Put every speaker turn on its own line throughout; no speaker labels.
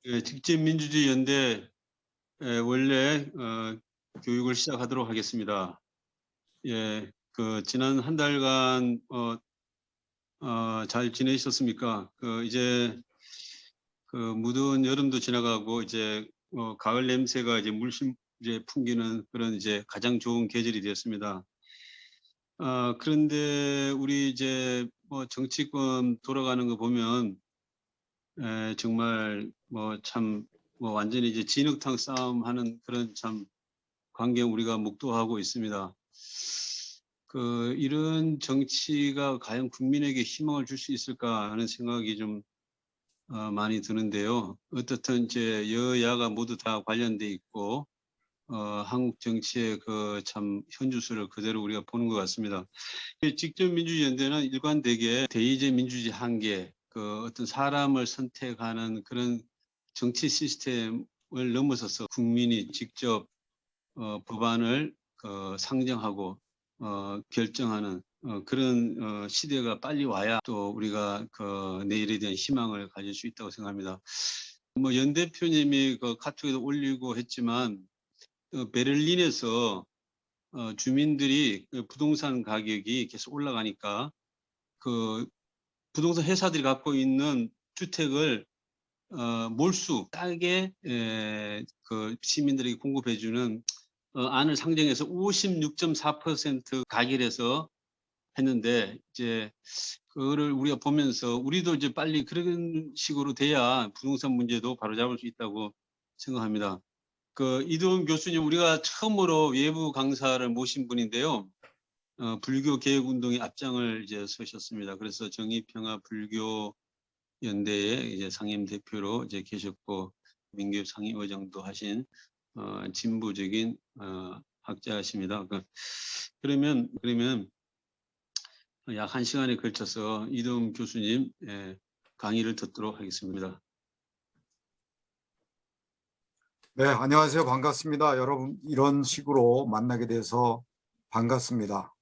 예, 직진민주주의 연대 원래 교육을 시작하도록 하겠습니다. 예, 지난 한 달간 잘 지내셨습니까? 이제 무더운 여름도 지나가고 이제 가을 냄새가 이제 물씬 이제 풍기는 그런 이제 가장 좋은 계절이 되었습니다. 그런데 우리 이제 정치권 돌아가는 거 보면 정말 참 완전히 이제 진흙탕 싸움하는 그런 참 광경 우리가 목도하고 있습니다. 이런 정치가 과연 국민에게 희망을 줄 수 있을까 하는 생각이 좀 많이 드는데요. 어떻든 이제 여야가 모두 다 관련돼 있고 한국 정치의 그 참 현주소를 그대로 우리가 보는 것 같습니다. 직접민주연대는 일관되게 대의제 민주주의 한계, 어떤 사람을 선택하는 그런 정치 시스템을 넘어서서 국민이 직접 법안을 상정하고 결정하는 그런 시대가 빨리 와야 또 우리가 내일에 대한 희망을 가질 수 있다고 생각합니다. 연 대표님이 카톡에도 올리고 했지만 베를린에서 주민들이 부동산 가격이 계속 올라가니까 부동산 회사들이 갖고 있는 주택을 몰수 싸게 시민들에게 공급해주는 안을 상정해서 56.4% 가결해서 했는데 이제 그거를 우리가 보면서 우리도 이제 빨리 그런 식으로 돼야 부동산 문제도 바로잡을 수 있다고 생각합니다. 이도훈 교수님, 우리가 처음으로 외부 강사를 모신 분인데요. 불교 개혁 운동의 앞장을 이제 서셨습니다. 그래서 정의평화 불교 연대의 이제 상임 대표로 이제 계셨고 민교협 상임의장도 하신 진보적인 학자십니다. 그러면 약 1시간에 걸쳐서 이도훈 교수님 강의를 듣도록 하겠습니다.
네, 안녕하세요. 반갑습니다. 여러분, 이런 식으로 만나게 돼서 반갑습니다.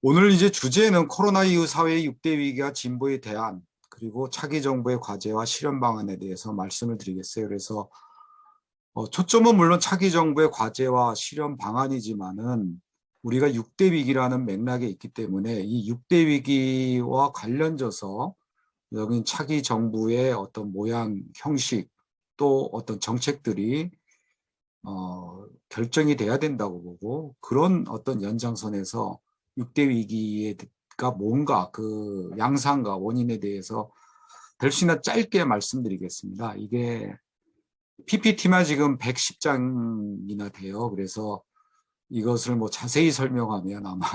오늘 이제 주제는 코로나 이후 사회의 6대 위기와 진보의 대안, 그리고 차기 정부의 과제와 실현 방안에 대해서 말씀을 드리겠어요. 그래서 초점은 물론 차기 정부의 과제와 실현 방안이지만은 우리가 6대 위기라는 맥락에 있기 때문에 이 6대 위기와 관련져서 여기 차기 정부의 어떤 모양, 형식, 또 어떤 정책들이 결정이 돼야 된다고 보고, 그런 어떤 연장선에서 6대 위기가 뭔가 그 양상과 원인에 대해서 될 수 있는 짧게 말씀드리겠습니다. 이게 PPT만 지금 110장이나 돼요. 그래서 이것을 뭐 자세히 설명하면 아마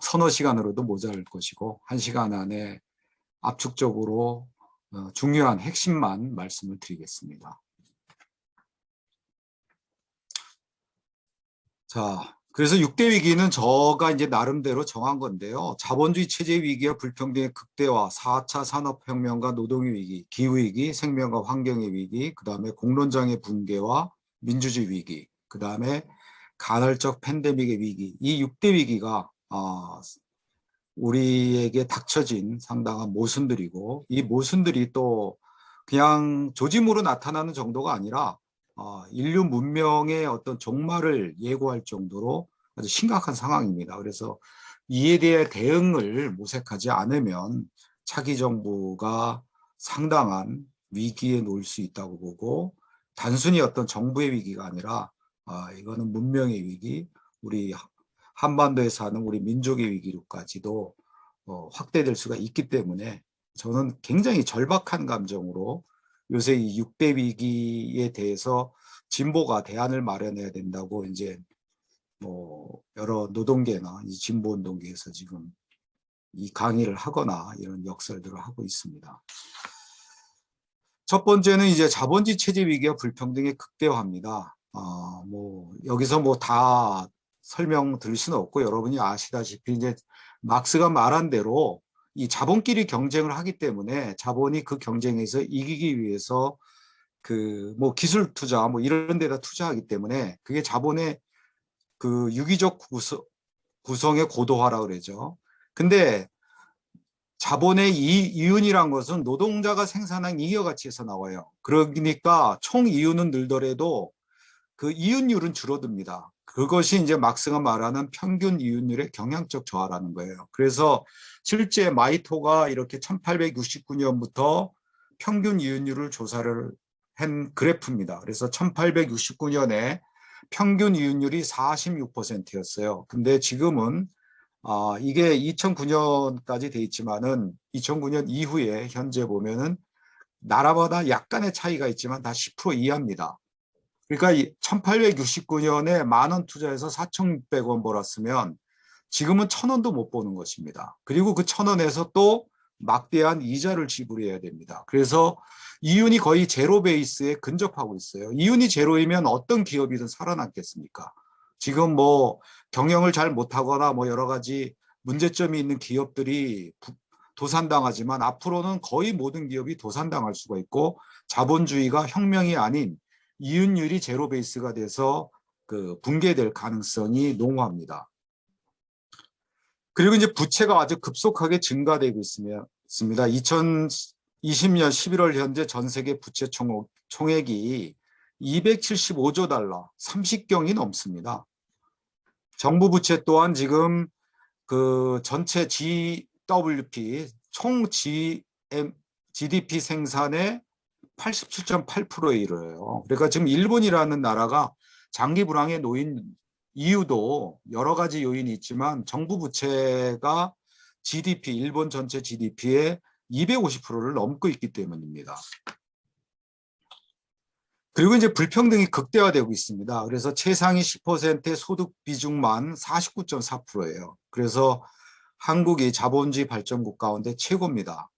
서너 시간으로도 모자랄 것이고, 1시간 안에 압축적으로 중요한 핵심만 말씀을 드리겠습니다. 자, 그래서 6대 위기는 저가 이제 나름대로 정한 건데요. 자본주의 체제 위기와 불평등의 극대화, 4차 산업혁명과 노동의 위기, 기후위기, 생명과 환경의 위기, 그 다음에 공론장의 붕괴와 민주주의 위기, 그 다음에 간헐적 팬데믹의 위기, 이 6대 위기가 우리에게 닥쳐진 상당한 모순들이고, 이 모순들이 또 그냥 조짐으로 나타나는 정도가 아니라 인류 문명의 어떤 종말을 예고할 정도로 아주 심각한 상황입니다. 그래서 이에 대해 대응을 모색하지 않으면 차기 정부가 상당한 위기에 놓일 수 있다고 보고, 단순히 어떤 정부의 위기가 아니라 이거는 문명의 위기, 우리 한반도에 사는 우리 민족의 위기로까지도 확대될 수가 있기 때문에 저는 굉장히 절박한 감정으로 요새 이 6대 위기에 대해서 진보가 대안을 마련해야 된다고 이제 뭐 여러 노동계나 이 진보 운동계에서 지금 이 강의를 하거나 이런 역설들을 하고 있습니다. 첫 번째는 이제 자본주의 체제 위기와 불평등의 극대화입니다. 뭐 여기서 뭐 다 설명드릴 수는 없고, 여러분이 아시다시피 이제 막스가 말한 대로 이 자본끼리 경쟁을 하기 때문에 자본이 그 경쟁에서 이기기 위해서 그 뭐 기술 투자 뭐 이런 데다 투자하기 때문에 그게 자본의 그 유기적 구성의 고도화라 그러죠. 근데 자본의 이윤이란 것은 노동자가 생산한 이익 가치에서 나와요. 그러니까 총 이윤은 늘더라도 그 이윤율은 줄어듭니다. 그것이 이제 막스가 말하는 평균 이윤율의 경향적 저하라는 거예요. 그래서 실제 마이토가 이렇게 1869년부터 평균 이윤율을 조사를 한 그래프입니다. 그래서 1869년에 평균 이윤율이 46%였어요. 근데 지금은 이게 2009년까지 돼 있지만은 2009년 이후에 현재 보면은 나라마다 약간의 차이가 있지만 다 10% 이하입니다. 그러니까 1869년에 10,000원 투자해서 4,600원 벌었으면 지금은 1,000원도 못 버는 것입니다. 그리고 그 1,000원에서 또 막대한 이자를 지불해야 됩니다. 그래서 이윤이 거의 제로 베이스에 근접하고 있어요. 이윤이 제로이면 어떤 기업이든 살아남겠습니까? 지금 뭐 경영을 잘 못하거나 뭐 여러 가지 문제점이 있는 기업들이 도산당하지만 앞으로는 거의 모든 기업이 도산당할 수가 있고 자본주의가 혁명이 아닌 이윤율이 제로 베이스가 돼서 그 붕괴될 가능성이 농후합니다. 그리고 이제 부채가 아주 급속하게 증가되고 있습니다. 2020년 11월 현재 전 세계 부채 총액이 275조 달러, 30경이 넘습니다. 정부 부채 또한 지금 그 전체 GWP, 총 GDP 생산의 87.8%에 이르러요. 그러니까 지금 일본이라는 나라가 장기 불황에 놓인 이유도 여러 가지 요인이 있지만 정부 부채가 GDP, 일본 전체 GDP의 250%를 넘고 있기 때문입니다. 그리고 이제 불평등이 극대화되고 있습니다. 그래서 최상위 10%의 소득 비중만 49.4%예요. 그래서 한국이 자본주의 발전국 가운데 최고입니다.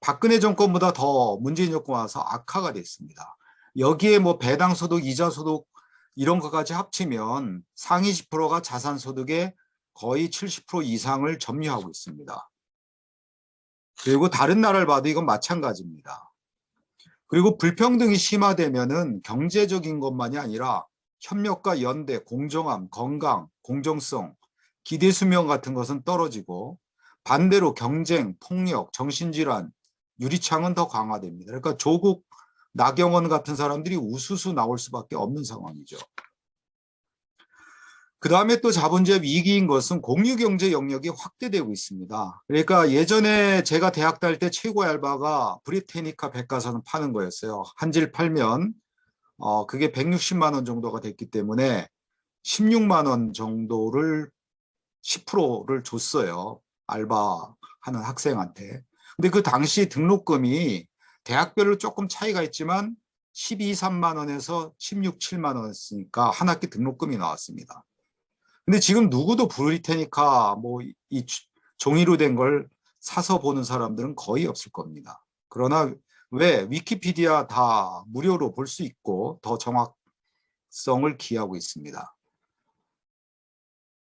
박근혜 정권보다 더 문재인 정권 와서 악화가 됐습니다. 여기에 뭐 배당 소득, 이자 소득 이런 것까지 합치면 상위 10%가 자산 소득의 거의 70% 이상을 점유하고 있습니다. 그리고 다른 나라를 봐도 이건 마찬가지입니다. 그리고 불평등이 심화되면은 경제적인 것만이 아니라 협력과 연대, 공정함, 건강, 공정성, 기대 수명 같은 것은 떨어지고 반대로 경쟁, 폭력, 정신질환, 유리창은 더 강화됩니다. 그러니까 조국, 나경원 같은 사람들이 우수수 나올 수밖에 없는 상황이죠. 그 다음에 또 자본주의 위기인 것은 공유경제 영역이 확대되고 있습니다. 그러니까 예전에 제가 대학 다닐 때 최고의 알바가 브리테니카 백과사는 파는 거였어요. 한 질 팔면 그게 160만 원 정도가 됐기 때문에 16만 원 정도를 10%를 줬어요. 알바하는 학생한테. 근데 그 당시 등록금이 대학별로 조금 차이가 있지만 12, 3만 원에서 16, 7만 원이었으니까 한 학기 등록금이 나왔습니다. 근데 지금 누구도 브리테니카 뭐 이 종이로 된 걸 사서 보는 사람들은 거의 없을 겁니다. 그러나 왜 위키피디아 다 무료로 볼 수 있고 더 정확성을 기하고 있습니다.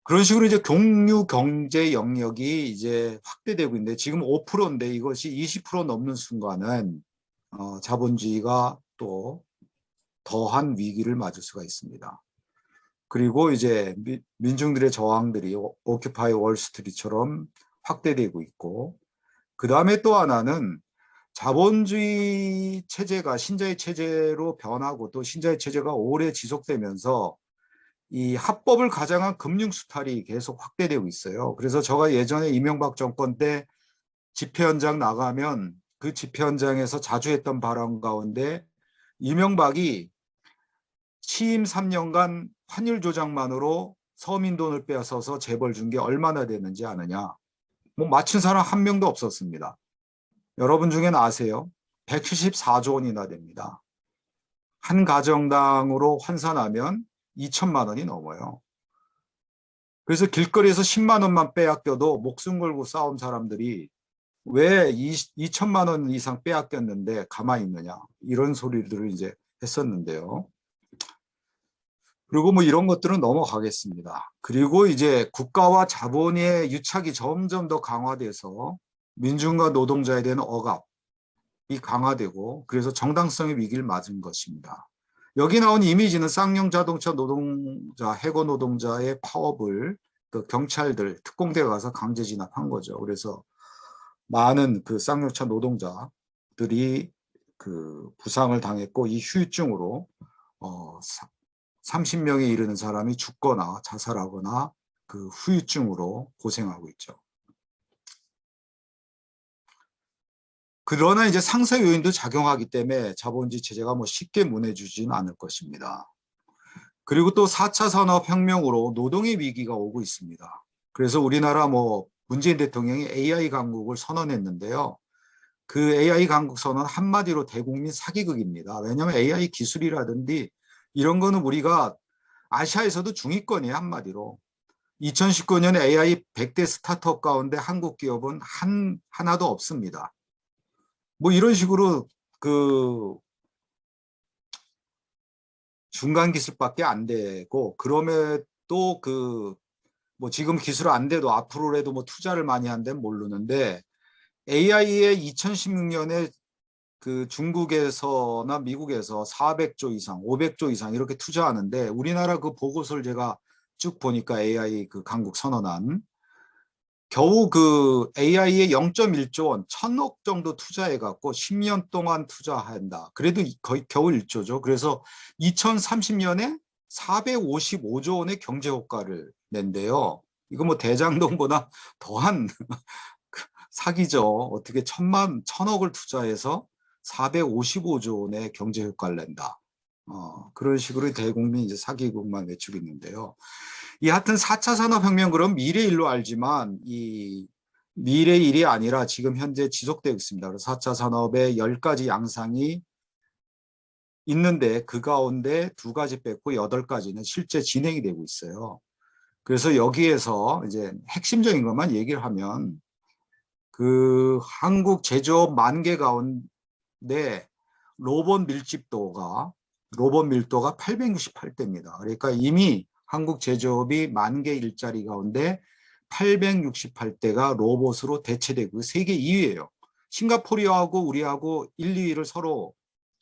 그런 식으로 이제 공유 경제 영역이 이제 확대되고 있는데 지금 5%인데 이것이 20% 넘는 순간은 자본주의가 또 더한 위기를 맞을 수가 있습니다. 그리고 이제 민중들의 저항들이 오큐파이 월스트리트처럼 확대되고 있고 그 다음에 또 하나는 자본주의 체제가 신자유 체제로 변하고 또 신자유 체제가 오래 지속되면서 이 합법을 가장한 금융 수탈이 계속 확대되고 있어요. 그래서 제가 예전에 이명박 정권 때 집회 현장 나가면 그 집회 현장에서 자주 했던 발언 가운데 이명박이 취임 3년간 환율 조작만으로 서민 돈을 빼앗아서 재벌 준 게 얼마나 되는지 아느냐. 뭐 맞춘 사람 한 명도 없었습니다. 여러분 중에는 아세요? 174조 원이나 됩니다. 한 가정당으로 환산하면 2천만 원이 넘어요. 그래서 길거리에서 10만 원만 빼앗겨도 목숨 걸고 싸운 사람들이 왜 2천만 원 이상 빼앗겼는데 가만히 있느냐. 이런 소리들을 이제 했었는데요. 그리고 뭐 이런 것들은 넘어가겠습니다. 그리고 이제 국가와 자본의 유착이 점점 더 강화돼서 민중과 노동자에 대한 억압이 강화되고 그래서 정당성의 위기를 맞은 것입니다. 여기 나온 이미지는 쌍용 자동차 노동자, 해고 노동자의 파업을 그 경찰들, 특공대가 가서 강제 진압한 거죠. 그래서 많은 그 쌍용차 노동자들이 그 부상을 당했고 이 후유증으로 30명에 이르는 사람이 죽거나 자살하거나 그 후유증으로 고생하고 있죠. 그러나 이제 상사 요인도 작용하기 때문에 자본주의 체제가 뭐 쉽게 무너지지는 않을 것입니다. 그리고 또 4차 산업혁명으로 노동의 위기가 오고 있습니다. 그래서 우리나라 뭐 문재인 대통령이 AI 강국을 선언했는데요. 그 AI 강국 선언 한마디로 대국민 사기극입니다. 왜냐하면 AI 기술이라든지 이런 거는 우리가 아시아에서도 중위권이에요, 한마디로. 2019년에 AI 100대 스타트업 가운데 한국 기업은 하나도 없습니다. 뭐 이런 식으로 그 중간 기술밖에 안 되고 그럼에도 그 뭐 지금 기술 안 돼도 앞으로라도 뭐 투자를 많이 한다면 모르는데 AI에 2016년에 그 중국에서나 미국에서 400조 이상, 500조 이상 이렇게 투자하는데 우리나라 그 보고서를 제가 쭉 보니까 AI 그 강국 선언안 겨우 그 AI에 0.1조 원, 1,000억 정도 투자해 갖고 10년 동안 투자한다. 그래도 거의 겨우 1조죠. 그래서 2030년에 455조 원의 경제 효과를 낸대요. 이거 뭐 대장동보다 더한 사기죠. 어떻게 1,000억을 투자해서 455조 원의 경제 효과를 낸다. 그런 식으로 대국민 이제 사기극만 외치고 있는데요. 이 하여튼 4차 산업혁명 그럼 미래 일로 알지만 이 미래 일이 아니라 지금 현재 지속되고 있습니다. 그래서 4차 산업의 10가지 양상이 있는데 그 가운데 2가지 뺐고 8가지는 실제 진행이 되고 있어요. 그래서 여기에서 이제 핵심적인 것만 얘기를 하면 그 한국 제조업 10,000개 가운데 로봇 밀도가 868대입니다. 그러니까 이미 한국 제조업이 10,000개 일자리 가운데 868대가 로봇으로 대체되고 세계 2위예요. 싱가포르하고 우리하고 1, 2위를 서로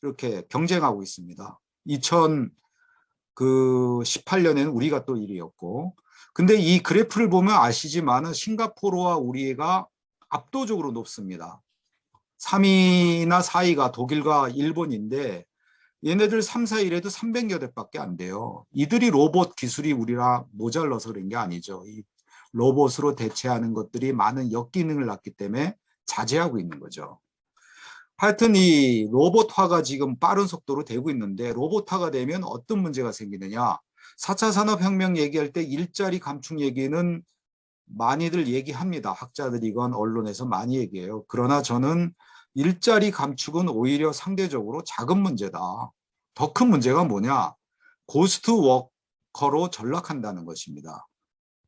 이렇게 경쟁하고 있습니다. 2018년에는 우리가 또 1위였고 근데 이 그래프를 보면 아시지만 싱가포르와 우리가 압도적으로 높습니다. 3위나 4위가 독일과 일본인데 얘네들 3, 4위에도 300여 대밖에 안 돼요. 이들이 로봇 기술이 우리랑 모자라서 그런 게 아니죠. 이 로봇으로 대체하는 것들이 많은 역기능을 낳기 때문에 자제하고 있는 거죠. 하여튼 이 로봇화가 지금 빠른 속도로 되고 있는데 로봇화가 되면 어떤 문제가 생기느냐. 4차 산업혁명 얘기할 때 일자리 감축 얘기는 많이들 얘기합니다. 학자들이건 언론에서 많이 얘기해요. 그러나 저는 일자리 감축은 오히려 상대적으로 작은 문제다. 더 큰 문제가 뭐냐? 고스트 워커로 전락한다는 것입니다.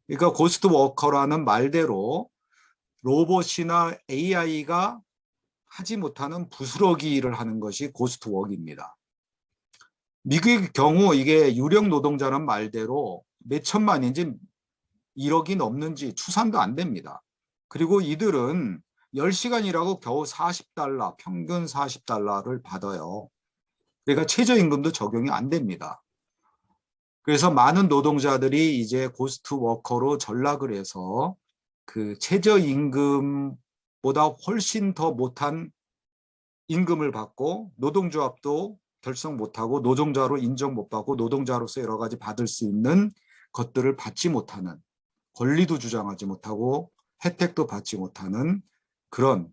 그러니까 고스트 워커라는 말대로 로봇이나 AI가 하지 못하는 부스러기 일을 하는 것이 고스트 워크입니다. 미국의 경우 이게 유령 노동자란 말대로 몇 천만인지 1억이 넘는지 추산도 안 됩니다. 그리고 이들은 10시간 일하고 겨우 40달러, 평균 40달러를 받아요. 그러니까 최저임금도 적용이 안 됩니다. 그래서 많은 노동자들이 이제 고스트 워커로 전락을 해서 그 최저임금보다 훨씬 더 못한 임금을 받고 노동조합도 결성 못하고 노동자로 인정 못 받고 노동자로서 여러 가지 받을 수 있는 것들을 받지 못하는 권리도 주장하지 못하고 혜택도 받지 못하는 그런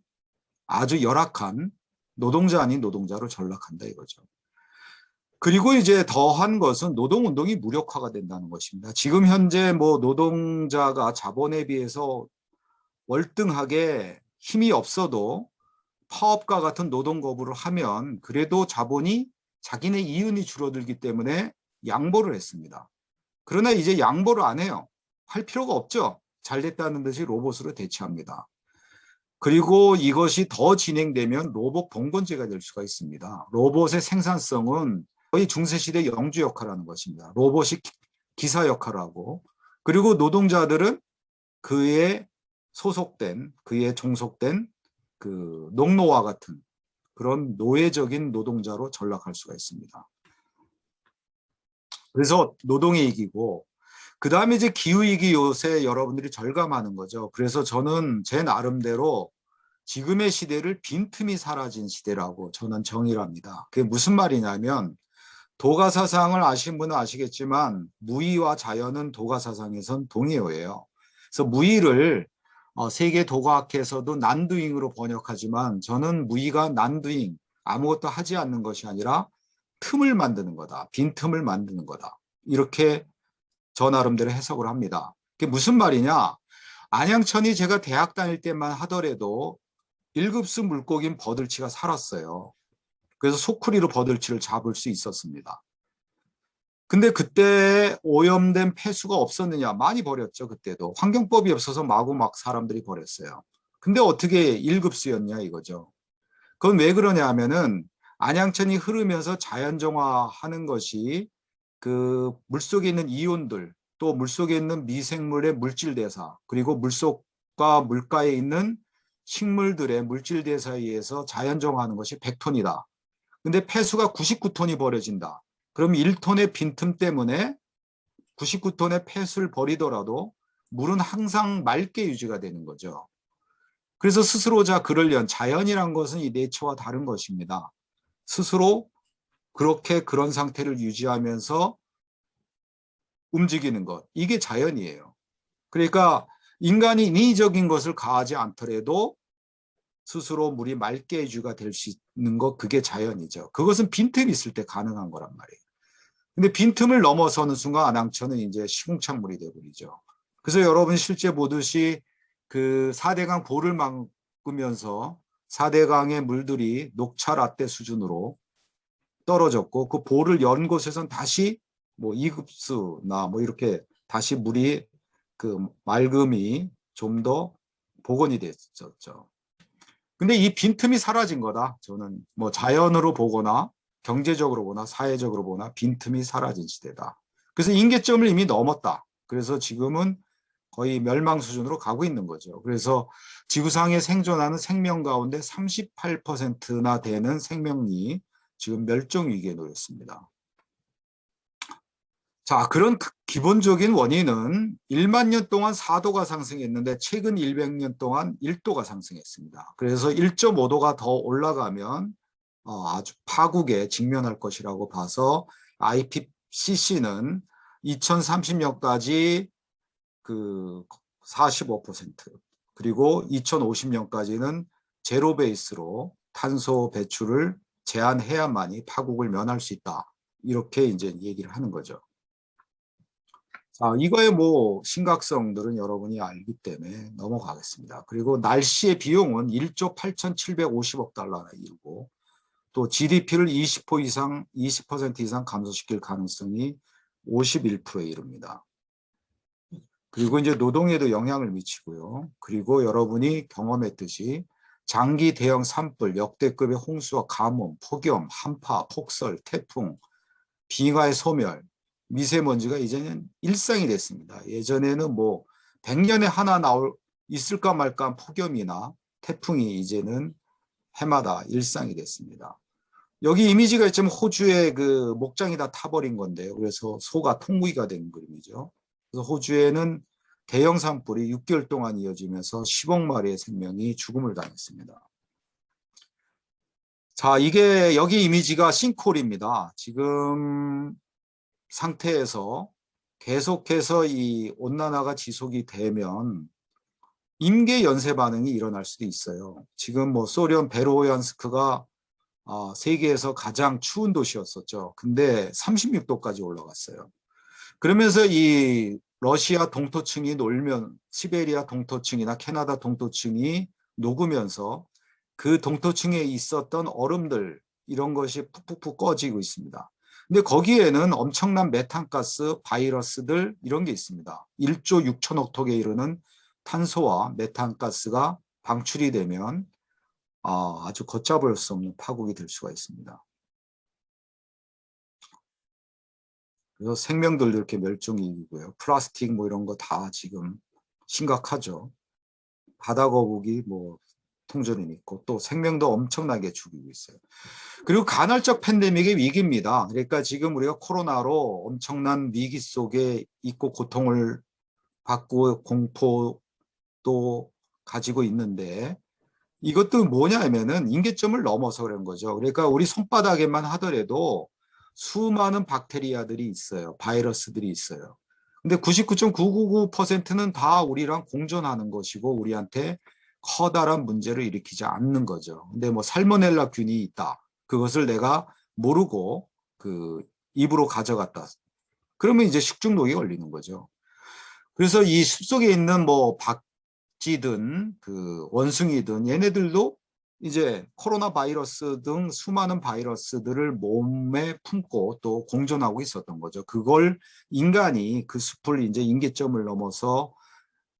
아주 열악한 노동자 아닌 노동자로 전락한다 이거죠. 그리고 이제 더한 것은 노동운동이 무력화가 된다는 것입니다. 지금 현재 뭐 노동자가 자본에 비해서 월등하게 힘이 없어도 파업과 같은 노동 거부를 하면 그래도 자본이 자기네 이윤이 줄어들기 때문에 양보를 했습니다. 그러나 이제 양보를 안 해요. 할 필요가 없죠. 잘 됐다는 듯이 로봇으로 대체합니다. 그리고 이것이 더 진행되면 로봇 봉건제가 될 수가 있습니다. 로봇의 생산성은 거의 중세시대 영주 역할을 하는 것입니다. 로봇이 기사 역할을 하고 그리고 노동자들은 그에 소속된 그에 종속된 그 농노와 같은 그런 노예적인 노동자로 전락할 수가 있습니다. 그래서 노동의 이기고 그 다음에 이제 기후위기 요새 여러분들이 절감하는 거죠. 그래서 저는 제 나름대로 지금의 시대를 빈틈이 사라진 시대라고 저는 정의를 합니다. 그게 무슨 말이냐면 도가사상을 아시는 분은 아시겠지만 무의와 자연은 도가사상에선 동의어예요. 그래서 무의를 세계 도가학에서도 난두잉으로 번역하지만 저는 무의가 난두잉, 아무것도 하지 않는 것이 아니라 틈을 만드는 거다. 빈틈을 만드는 거다. 이렇게 저 나름대로 해석을 합니다. 그게 무슨 말이냐? 안양천이 제가 대학 다닐 때만 하더라도 1급수 물고기인 버들치가 살았어요. 그래서 소쿠리로 버들치를 잡을 수 있었습니다. 근데 그때 오염된 폐수가 없었느냐? 많이 버렸죠. 그때도. 환경법이 없어서 마구 막 사람들이 버렸어요. 근데 어떻게 1급수였냐 이거죠. 그건 왜 그러냐 하면은 안양천이 흐르면서 자연정화하는 것이 그 물속에 있는 이온들, 또 물속에 있는 미생물의 물질 대사, 그리고 물속과 물가에 있는 식물들의 물질 대사에 의해서 자연정화하는 것이 100톤이다. 근데 폐수가 99톤이 버려진다. 그럼 1톤의 빈틈 때문에 99톤의 폐수를 버리더라도 물은 항상 맑게 유지가 되는 거죠. 그래서 스스로자 그러려니 자연이란 것은 이 내처와 다른 것입니다. 스스로 그렇게 그런 상태를 유지하면서 움직이는 것. 이게 자연이에요. 그러니까 인간이 인위적인 것을 가하지 않더라도 스스로 물이 맑게 유지가 될 수 있는 것, 그게 자연이죠. 그것은 빈틈이 있을 때 가능한 거란 말이에요. 근데 빈틈을 넘어서는 순간 안양천은 이제 시궁창물이 되어버리죠. 그래서 여러분 실제 보듯이 그 4대강 보를 막으면서 4대강의 물들이 녹차 라떼 수준으로 떨어졌고 그 보를 연 곳에선 다시 뭐 2급수나 뭐 이렇게 다시 물이 그 맑음이 좀 더 복원이 됐었죠. 근데 이 빈틈이 사라진 거다. 저는 뭐 자연으로 보거나 경제적으로 보거나 사회적으로 보거나 빈틈이 사라진 시대다. 그래서 인계점을 이미 넘었다. 그래서 지금은 거의 멸망 수준으로 가고 있는 거죠. 그래서 지구상에 생존하는 생명 가운데 38%나 되는 생명이 지금 멸종 위기에 놓였습니다. 자, 그런 기본적인 원인은 1만 년 동안 4도가 상승했는데 최근 100년 동안 1도가 상승했습니다. 그래서 1.5도가 더 올라가면 아주 파국에 직면할 것이라고 봐서 IPCC는 2030년까지 그 45% 그리고 2050년까지는 제로 베이스로 탄소 배출을 제한해야만이 파국을 면할 수 있다. 이렇게 이제 얘기를 하는 거죠. 자, 이거의 뭐 심각성들은 여러분이 알기 때문에 넘어가겠습니다. 그리고 날씨의 비용은 1조 8,750억 달러나 이르고 또 GDP를 20% 이상 감소시킬 가능성이 51%에 이릅니다. 그리고 이제 노동에도 영향을 미치고요. 그리고 여러분이 경험했듯이 장기 대형 산불, 역대급의 홍수와 가뭄, 폭염, 한파, 폭설, 태풍, 빙하의 소멸, 미세먼지가 이제는 일상이 됐습니다. 예전에는 뭐 100년에 하나 있을까 말까 폭염이나 태풍이 이제는 해마다 일상이 됐습니다. 여기 이미지가 있지만 호주의 그 목장이 다 타버린 건데요. 그래서 소가 통구이가 된 그림이죠. 그래서 호주에는 대형 산불이 6개월 동안 이어지면서 10억 마리의 생명이 죽음을 당했습니다. 자, 이게 여기 이미지가 싱크홀입니다. 지금 상태에서 계속해서 이 온난화가 지속이 되면 임계 연쇄 반응이 일어날 수도 있어요. 지금 뭐 소련 베로얀스크가 세계에서 가장 추운 도시였었죠. 근데 36도까지 올라갔어요. 그러면서 이 러시아 동토층이 녹으면 시베리아 동토층이나 캐나다 동토층이 녹으면서 그 동토층에 있었던 얼음들 이런 것이 푹푹푹 꺼지고 있습니다. 근데 거기에는 엄청난 메탄가스, 바이러스들 이런 게 있습니다. 1조 6천억 톡에 이르는 탄소와 메탄가스가 방출이 되면 아주 걷잡을 수 없는 파국이 될 수가 있습니다. 그래서 생명들도 이렇게 멸종위기고요. 플라스틱 뭐 이런 거 다 지금 심각하죠. 바다 거북이 뭐 통조림 있고 또 생명도 엄청나게 죽이고 있어요. 그리고 간헐적 팬데믹의 위기입니다. 그러니까 지금 우리가 코로나로 엄청난 위기 속에 있고 고통을 받고 공포도 가지고 있는데 이것도 뭐냐면은 인계점을 넘어서 그런 거죠. 그러니까 우리 손바닥에만 하더라도 수많은 박테리아들이 있어요. 바이러스들이 있어요. 근데 99.999%는 다 우리랑 공존하는 것이고 우리한테 커다란 문제를 일으키지 않는 거죠. 근데 뭐 살모넬라 균이 있다. 그것을 내가 모르고 그 입으로 가져갔다. 그러면 이제 식중독이 걸리는 거죠. 그래서 이 숲속에 있는 뭐 박쥐든 그 원숭이든 얘네들도 이제 코로나 바이러스 등 수많은 바이러스들을 몸에 품고 또 공존하고 있었던 거죠. 그걸 인간이 그 숲을 이제 인계점을 넘어서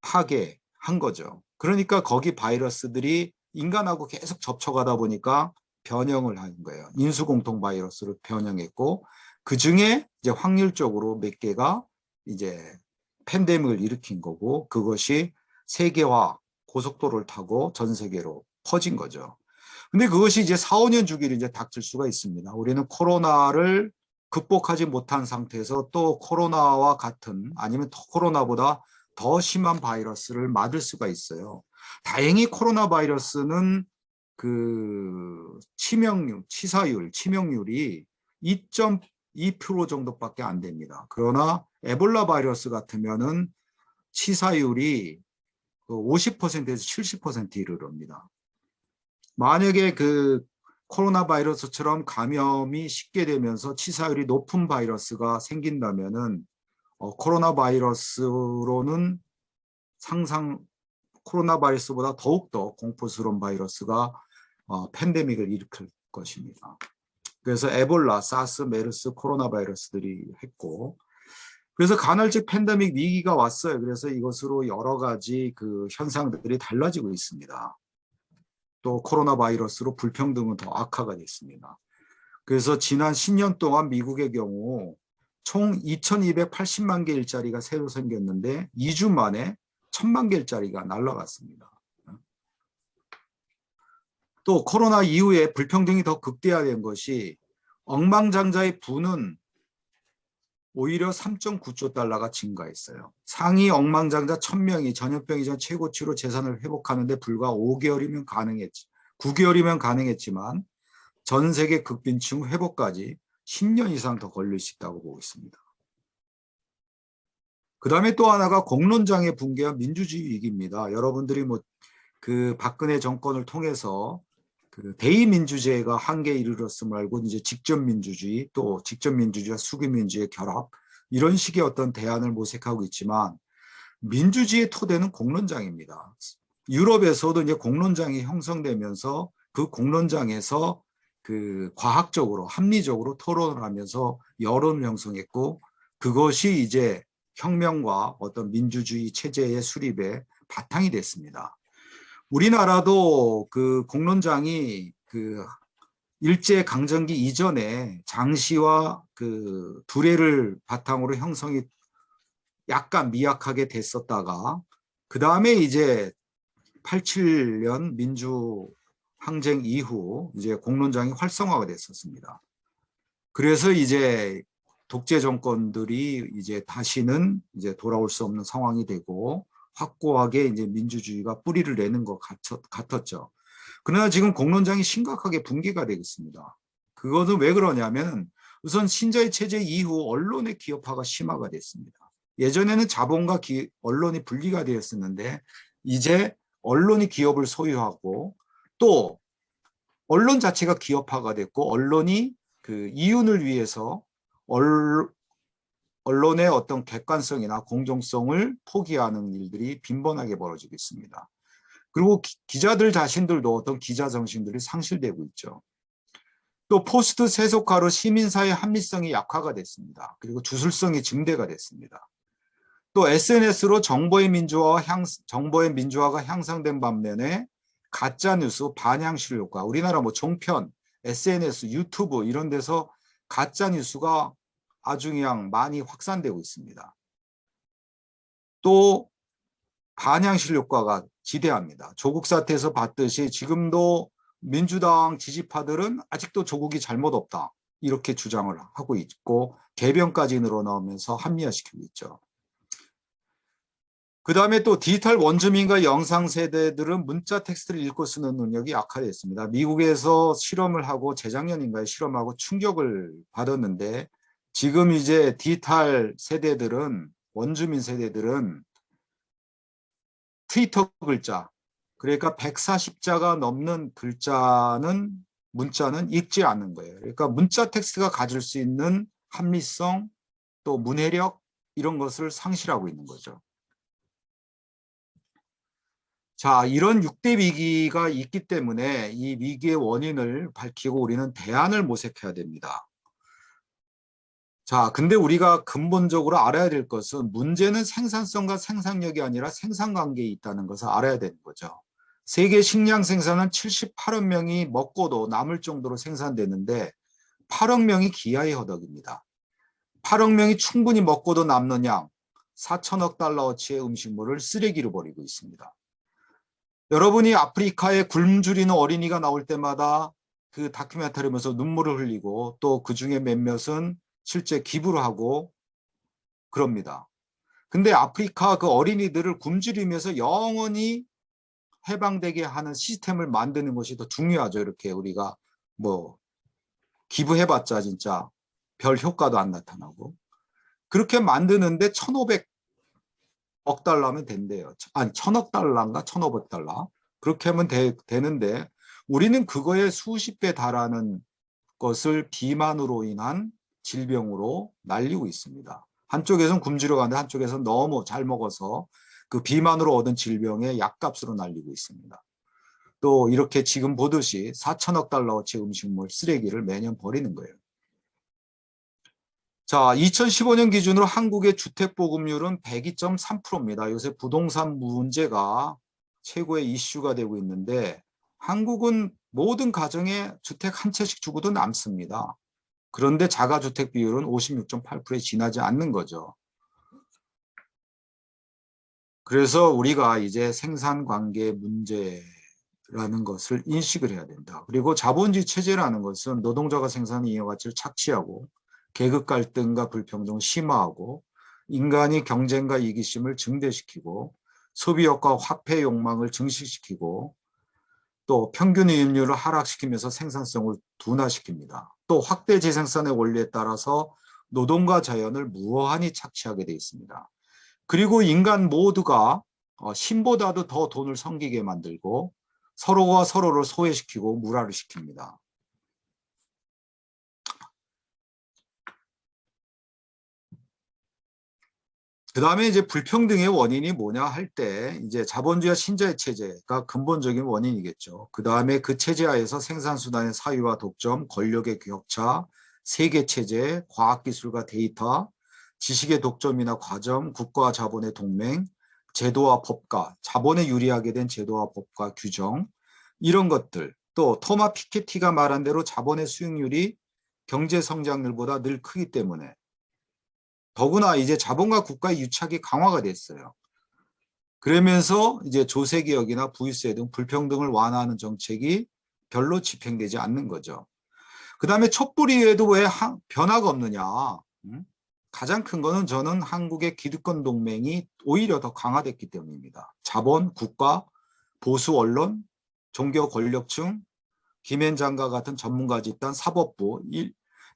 파괴한 거죠. 그러니까 거기 바이러스들이 인간하고 계속 접촉하다 보니까 변형을 하는 거예요. 인수공통 바이러스로 변형했고 그 중에 이제 확률적으로 몇 개가 이제 팬데믹을 일으킨 거고 그것이 세계화 고속도로를 타고 전 세계로 퍼진 거죠. 근데 그것이 이제 4, 5년 주기를 이제 닥칠 수가 있습니다. 우리는 코로나를 극복하지 못한 상태에서 또 코로나와 같은 아니면 코로나보다 더 심한 바이러스를 맞을 수가 있어요. 다행히 코로나 바이러스는 그 치명률이 2.2% 정도밖에 안 됩니다. 그러나 에볼라 바이러스 같으면은 치사율이 50%에서 70% 이르릅니다. 만약에 그 코로나 바이러스처럼 감염이 쉽게 되면서 치사율이 높은 바이러스가 생긴다면은 코로나 바이러스로는 코로나 바이러스보다 더욱더 공포스러운 바이러스가 팬데믹을 일으킬 것입니다. 그래서 에볼라, 사스, 메르스, 코로나 바이러스들이 했고 그래서 간헐적 팬데믹 위기가 왔어요. 그래서 이것으로 여러 가지 그 현상들이 달라지고 있습니다. 또 코로나 바이러스로 불평등은 더 악화가 됐습니다. 그래서 지난 10년 동안 미국의 경우 총 2280만 개 일자리가 새로 생겼는데 2주 만에 1000만 개 일자리가 날아갔습니다. 또 코로나 이후에 불평등이 더 극대화된 것이 억만장자의 부는 오히려 3.9조 달러가 증가했어요. 상위 억만장자 1000명이 전염병 이전 최고치로 재산을 회복하는데 불과 5개월이면 가능했지. 9개월이면 가능했지만 전 세계 극빈층 회복까지 10년 이상 더 걸릴 수 있다고 보고 있습니다. 그 다음에 또 하나가 공론장애 붕괴와 민주주의 위기입니다. 여러분들이 뭐 그 박근혜 정권을 통해서 그 대의민주제가 한계에 이르렀음 알고 이제 직접민주주의 또 직접민주주의와 수기민주주의 결합 이런 식의 어떤 대안을 모색하고 있지만 민주주의의 토대는 공론장입니다. 유럽에서도 이제 공론장이 형성되면서 그 공론장에서 그 과학적으로 합리적으로 토론을 하면서 여론을 형성했고 그것이 이제 혁명과 어떤 민주주의 체제의 수립에 바탕이 됐습니다. 우리나라도 그 공론장이 그 일제 강점기 이전에 장시와 그 두레를 바탕으로 형성이 약간 미약하게 됐었다가 그 다음에 이제 87년 민주항쟁 이후 이제 공론장이 활성화가 됐었습니다. 그래서 이제 독재 정권들이 이제 다시는 이제 돌아올 수 없는 상황이 되고 확고하게 이제 민주주의가 뿌리를 내는 것 같았죠. 그러나 지금 공론장이 심각하게 붕괴가 되겠습니다. 그것은 왜 그러냐면 우선 신자유 체제 이후 언론의 기업화가 심화가 됐습니다. 예전에는 자본과 언론이 분리가 되었었는데 이제 언론이 기업을 소유하고 또 언론 자체가 기업화가 됐고 언론이 그 이윤을 위해서 언론의 어떤 객관성이나 공정성을 포기하는 일들이 빈번하게 벌어지고 있습니다. 그리고 기자들 자신들도 어떤 기자 정신들이 상실되고 있죠. 또 포스트 세속화로 시민사회 합리성이 약화가 됐습니다. 그리고 주술성이 증대가 됐습니다. 또 SNS로 정보의 민주화가 향상된 반면에 가짜뉴스, 반향실 효과, 우리나라 뭐 종편, SNS, 유튜브 이런 데서 가짜뉴스가 아주 그냥 많이 확산되고 있습니다. 또 반향실 효과가 지대합니다. 조국 사태에서 봤듯이 지금도 민주당 지지파들은 아직도 조국이 잘못 없다 이렇게 주장을 하고 있고 개변까지 늘어나면서 합리화시키고 있죠. 그 다음에 또 디지털 원주민과 영상 세대들은 문자 텍스트를 읽고 쓰는 능력이 약화됐습니다. 미국에서 실험을 하고 재작년인가에 실험하고 충격을 받았는데 지금 이제 디지털 세대들은 원주민 세대들은 트위터 글자 그러니까 140자가 넘는 문자는 읽지 않는 거예요. 그러니까 문자 텍스트가 가질 수 있는 합리성 또 문해력 이런 것을 상실하고 있는 거죠. 자, 이런 6대 위기가 있기 때문에 이 위기의 원인을 밝히고 우리는 대안을 모색해야 됩니다. 자, 근데 우리가 근본적으로 알아야 될 것은 문제는 생산성과 생산력이 아니라 생산관계에 있다는 것을 알아야 되는 거죠. 세계 식량 생산은 78억 명이 먹고도 남을 정도로 생산되는데 8억 명이 기아의 허덕입니다. 8억 명이 충분히 먹고도 남는 양 4천억 달러어치의 음식물을 쓰레기로 버리고 있습니다. 여러분이 아프리카에 굶주리는 어린이가 나올 때마다 그 다큐멘터리 보면서 눈물을 흘리고 또 그중에 몇몇은 실제 기부를 하고 그럽니다. 근데 아프리카 그 어린이들을 굶주리면서 영원히 해방되게 하는 시스템을 만드는 것이 더 중요하죠. 이렇게 우리가 뭐 기부해봤자 진짜 별 효과도 안 나타나고 그렇게 만드는데 1,500억 달러면 된대요. 아니 1,000억 달러인가 1,500억 달러 그렇게 하면 되는데 우리는 그거에 수십 배 달하는 것을 비만으로 인한 질병으로 날리고 있습니다. 한쪽에서는 굶주려 가는데 한쪽에서는 너무 잘 먹어서 그 비만으로 얻은 질병의 약값으로 날리고 있습니다. 또 이렇게 지금 보듯이 4천억 달러어치 음식물 쓰레기를 매년 버리는 거예요. 자, 2015년 기준으로 한국의 주택보급률은 102.3%입니다. 요새 부동산 문제가 최고의 이슈가 되고 있는데 한국은 모든 가정에 주택 한 채씩 주고도 남습니다. 그런데 자가주택 비율은 56.8%에 지나지 않는 거죠. 그래서 우리가 이제 생산관계 문제라는 것을 인식을 해야 된다. 그리고 자본주의 체제라는 것은 노동자가 생산의 이해가치를 착취하고 계급 갈등과 불평등을 심화하고 인간이 경쟁과 이기심을 증대시키고 소비욕과 화폐 욕망을 증식시키고 또 평균 이익률을 하락시키면서 생산성을 둔화시킵니다. 또 확대 재생산의 원리에 따라서 노동과 자연을 무한히 착취하게 되어 있습니다. 그리고 인간 모두가 신보다도 더 돈을 섬기게 만들고 서로가 서로를 소외시키고 무라를 시킵니다. 그 다음에 이제 불평등의 원인이 뭐냐 할 때 이제 자본주의와 신자유 체제가 근본적인 원인이겠죠. 그 다음에 그 체제 하에서 생산수단의 사유와 독점, 권력의 격차, 세계 체제, 과학기술과 데이터, 지식의 독점이나 과점, 국가와 자본의 동맹, 제도와 법과, 자본에 유리하게 된 제도와 법과 규정, 이런 것들, 또 토마 피케티가 말한 대로 자본의 수익률이 경제 성장률보다 늘 크기 때문에 더구나 이제 자본과 국가의 유착이 강화가 됐어요. 그러면서 이제 조세개혁이나 부유세 등 불평등을 완화하는 정책이 별로 집행되지 않는 거죠. 그 다음에 촛불이에도 왜 변화가 없느냐. 가장 큰 거는 저는 한국의 기득권 동맹이 오히려 더 강화됐기 때문입니다. 자본, 국가, 보수 언론, 종교 권력층, 김앤 장과 같은 전문가 집단, 사법부,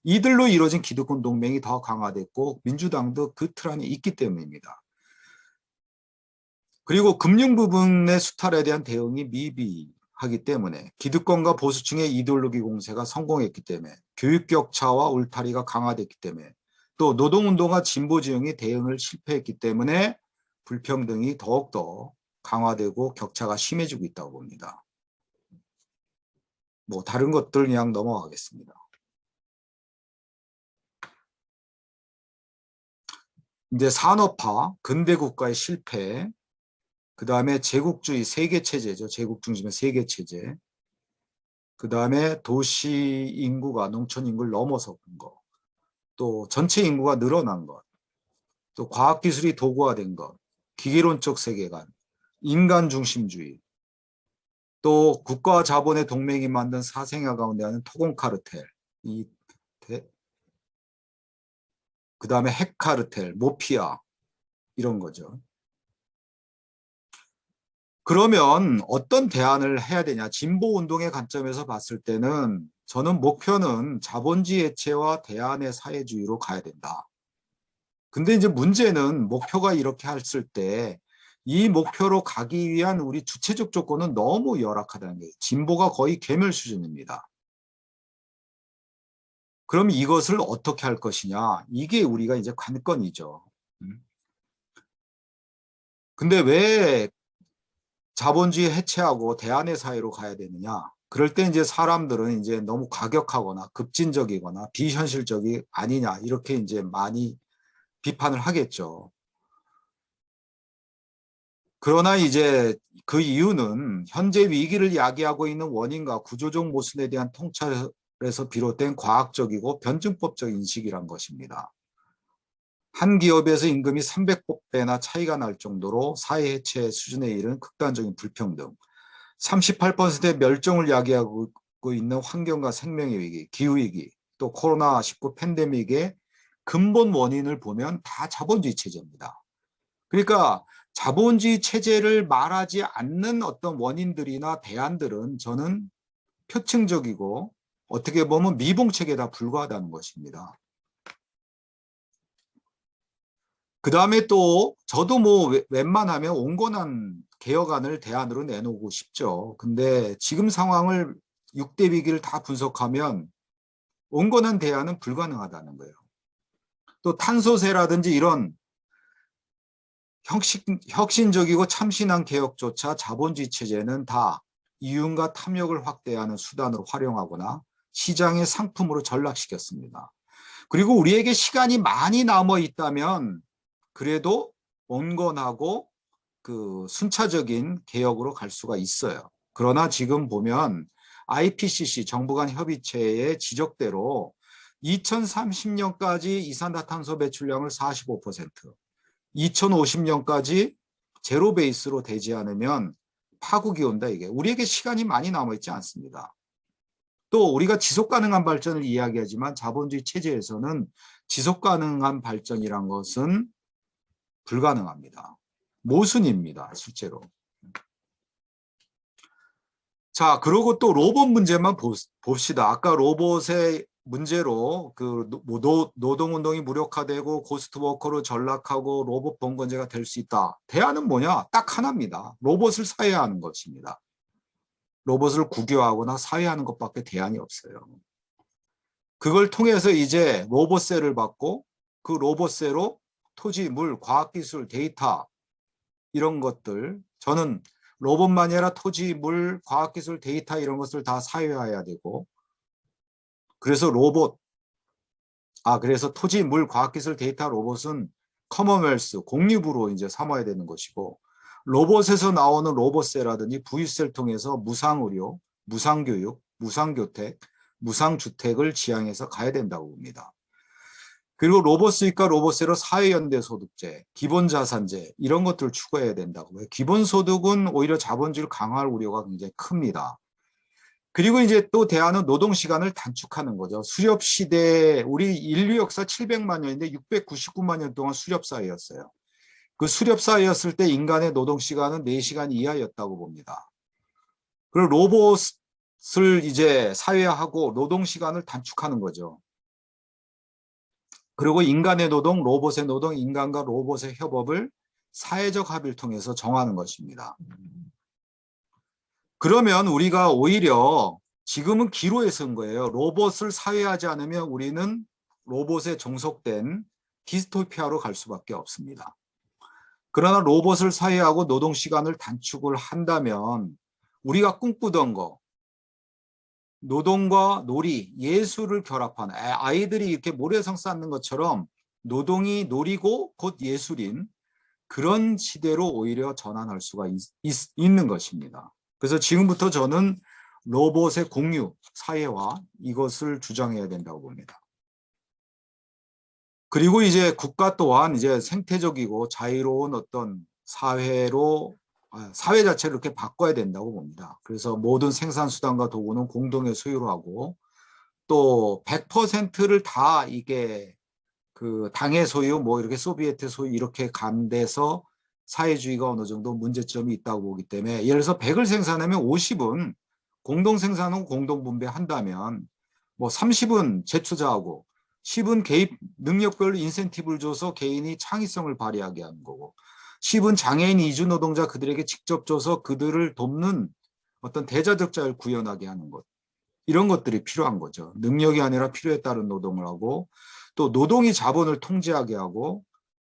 이들로 이루어진 기득권 동맹이 더 강화됐고 민주당도 그 틀 안에 있기 때문입니다. 그리고 금융 부분의 수탈에 대한 대응이 미비하기 때문에 기득권과 보수층의 이데올로기 공세가 성공했기 때문에 교육 격차와 울타리가 강화됐기 때문에 또 노동운동과 진보지형이 대응을 실패했기 때문에 불평등이 더욱더 강화되고 격차가 심해지고 있다고 봅니다. 뭐 다른 것들 그냥 넘어가겠습니다. 이제 산업화, 근대 국가의 실패, 그 다음에 제국주의 세계체제죠. 제국 중심의 세계체제. 그 다음에 도시 인구가 농촌 인구를 넘어선 것. 또 전체 인구가 늘어난 것. 또 과학기술이 도구화된 것. 기계론적 세계관. 인간 중심주의. 또 국가와 자본의 동맹이 만든 사생활 가운데 하는 토건 카르텔. 그 다음에 핵 카르텔, 모피아. 이런 거죠. 그러면 어떤 대안을 해야 되냐? 진보 운동의 관점에서 봤을 때는 저는 목표는 자본주의 해체와 대안의 사회주의로 가야 된다. 근데 이제 문제는 목표가 이렇게 했을 때 이 목표로 가기 위한 우리 주체적 조건은 너무 열악하다는 거예요. 진보가 거의 괴멸 수준입니다. 그럼 이것을 어떻게 할 것이냐? 이게 우리가 이제 관건이죠. 근데 왜 자본주의 해체하고 대안의 사회로 가야 되느냐? 그럴 때 이제 사람들은 이제 너무 과격하거나 급진적이거나 비현실적이 아니냐 이렇게 이제 많이 비판을 하겠죠. 그러나 이제 그 이유는 현재 위기를 야기하고 있는 원인과 구조적 모순에 대한 통찰에서 비롯된 과학적이고 변증법적 인식이란 것입니다. 한 기업에서 임금이 300배나 차이가 날 정도로 사회 해체 수준에 이른 극단적인 불평등, 38%의 멸종을 야기하고 있는 환경과 생명의 위기, 기후위기, 또 코로나19 팬데믹의 근본 원인을 보면 다 자본주의 체제입니다. 그러니까 자본주의 체제를 말하지 않는 어떤 원인들이나 대안들은 저는 표층적이고 어떻게 보면 미봉책에 불과하다는 것입니다. 그 다음에 또 저도 뭐 웬만하면 온건한 개혁안을 대안으로 내놓고 싶죠. 근데 지금 상황을 6대 위기를 다 분석하면 온건한 대안은 불가능하다는 거예요. 또 탄소세라든지 이런 혁신적이고 참신한 개혁조차 자본주의 체제는 다 이윤과 탐욕을 확대하는 수단으로 활용하거나 시장의 상품으로 전락시켰습니다. 그리고 우리에게 시간이 많이 남아 있다면 그래도 온건하고 그 순차적인 개혁으로 갈 수가 있어요. 그러나 지금 보면 IPCC 정부 간 협의체의 지적대로 2030년까지 이산화탄소 배출량을 45%, 2050년까지 제로 베이스로 되지 않으면 파국이 온다 이게. 우리에게 시간이 많이 남아있지 않습니다. 또 우리가 지속가능한 발전을 이야기하지만 자본주의 체제에서는 지속가능한 발전이란 것은 불가능합니다. 모순입니다. 실제로. 자, 그리고 또 로봇 문제만 봅시다. 아까 로봇의 문제로 그 노동운동이 무력화되고 고스트워커로 전락하고 로봇 봉건제가 될 수 있다. 대안은 뭐냐? 딱 하나입니다. 로봇을 사회화하는 것입니다. 로봇을 국유화하거나 사회화하는 것밖에 대안이 없어요. 그걸 통해서 이제 로봇세를 받고 그 로봇세로 토지, 물, 과학기술, 데이터 이런 것들 저는 로봇만이 아니라 토지, 물, 과학기술, 데이터 이런 것을 다 사회화해야 되고 그래서 그래서 토지, 물, 과학기술, 데이터, 로봇은 커먼웰스, 공유부로 이제 삼아야 되는 것이고 로봇에서 나오는 로봇세라든지 부유세를 통해서 무상의료, 무상교육, 무상교택, 무상주택을 지향해서 가야 된다고 봅니다. 그리고 로봇 수익과 로봇세로 사회연대소득제, 기본자산제 이런 것들을 추구해야 된다고 해요. 기본소득은 오히려 자본주의를 강화할 우려가 굉장히 큽니다. 그리고 이제 또 대안은 노동시간을 단축하는 거죠. 수렵시대, 우리 인류 역사 700만 년인데 699만 년 동안 수렵사회였어요. 그 수렵사회였을 때 인간의 노동시간은 4시간 이하였다고 봅니다. 그리고 로봇을 이제 사회화하고 노동시간을 단축하는 거죠. 그리고 인간의 노동, 로봇의 노동, 인간과 로봇의 협업을 사회적 합의를 통해서 정하는 것입니다. 그러면 우리가 오히려 지금은 기로에 선 거예요. 로봇을 사회하지 않으면 우리는 로봇에 종속된 디스토피아로 갈 수밖에 없습니다. 그러나 로봇을 사회하고 노동시간을 단축을 한다면 우리가 꿈꾸던 거, 노동과 놀이, 예술을 결합한 아이들이 이렇게 모래성 쌓는 것처럼 노동이 놀이고 곧 예술인 그런 시대로 오히려 전환할 수가 있는 것입니다. 그래서 지금부터 저는 로봇의 공유, 사회화 이것을 주장해야 된다고 봅니다. 그리고 이제 국가 또한 이제 생태적이고 자유로운 어떤 사회 자체를 이렇게 바꿔야 된다고 봅니다. 그래서 모든 생산수단과 도구는 공동의 소유로 하고 또 100%를 다 이게 그 당의 소유, 뭐 이렇게 소비에트 소유 이렇게 감돼서 사회주의가 어느 정도 문제점이 있다고 보기 때문에 예를 들어서 100을 생산하면 50은 공동 생산하고 공동 분배한다면 뭐 30은 재투자하고 10은 개입 능력별로 인센티브를 줘서 개인이 창의성을 발휘하게 하는 거고 10은 장애인 이주 노동자 그들에게 직접 줘서 그들을 돕는 어떤 대자적자를 구현하게 하는 것. 이런 것들이 필요한 거죠. 능력이 아니라 필요에 따른 노동을 하고 또 노동이 자본을 통제하게 하고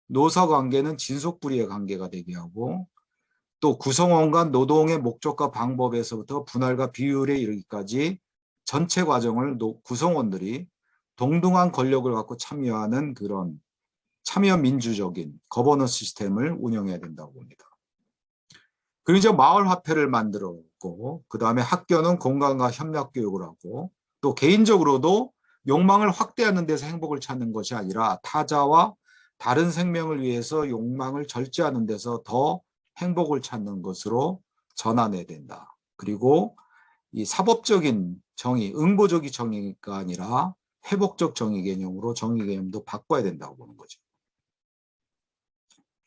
노사 관계는 진속불이의 관계가 되게 하고 또 구성원 간 노동의 목적과 방법에서부터 분할과 비율에 이르기까지 전체 과정을 구성원들이 동등한 권력을 갖고 참여하는 그런 참여 민주적인 거버넌스 시스템을 운영해야 된다고 봅니다. 그리고 이제 마을 화폐를 만들었고 그 다음에 학교는 공간과 협력 교육을 하고 또 개인적으로도 욕망을 확대하는 데서 행복을 찾는 것이 아니라 타자와 다른 생명을 위해서 욕망을 절제하는 데서 더 행복을 찾는 것으로 전환해야 된다. 그리고 이 사법적인 정의, 응보적인 정의가 아니라 회복적 정의 개념으로 정의 개념도 바꿔야 된다고 보는 거죠.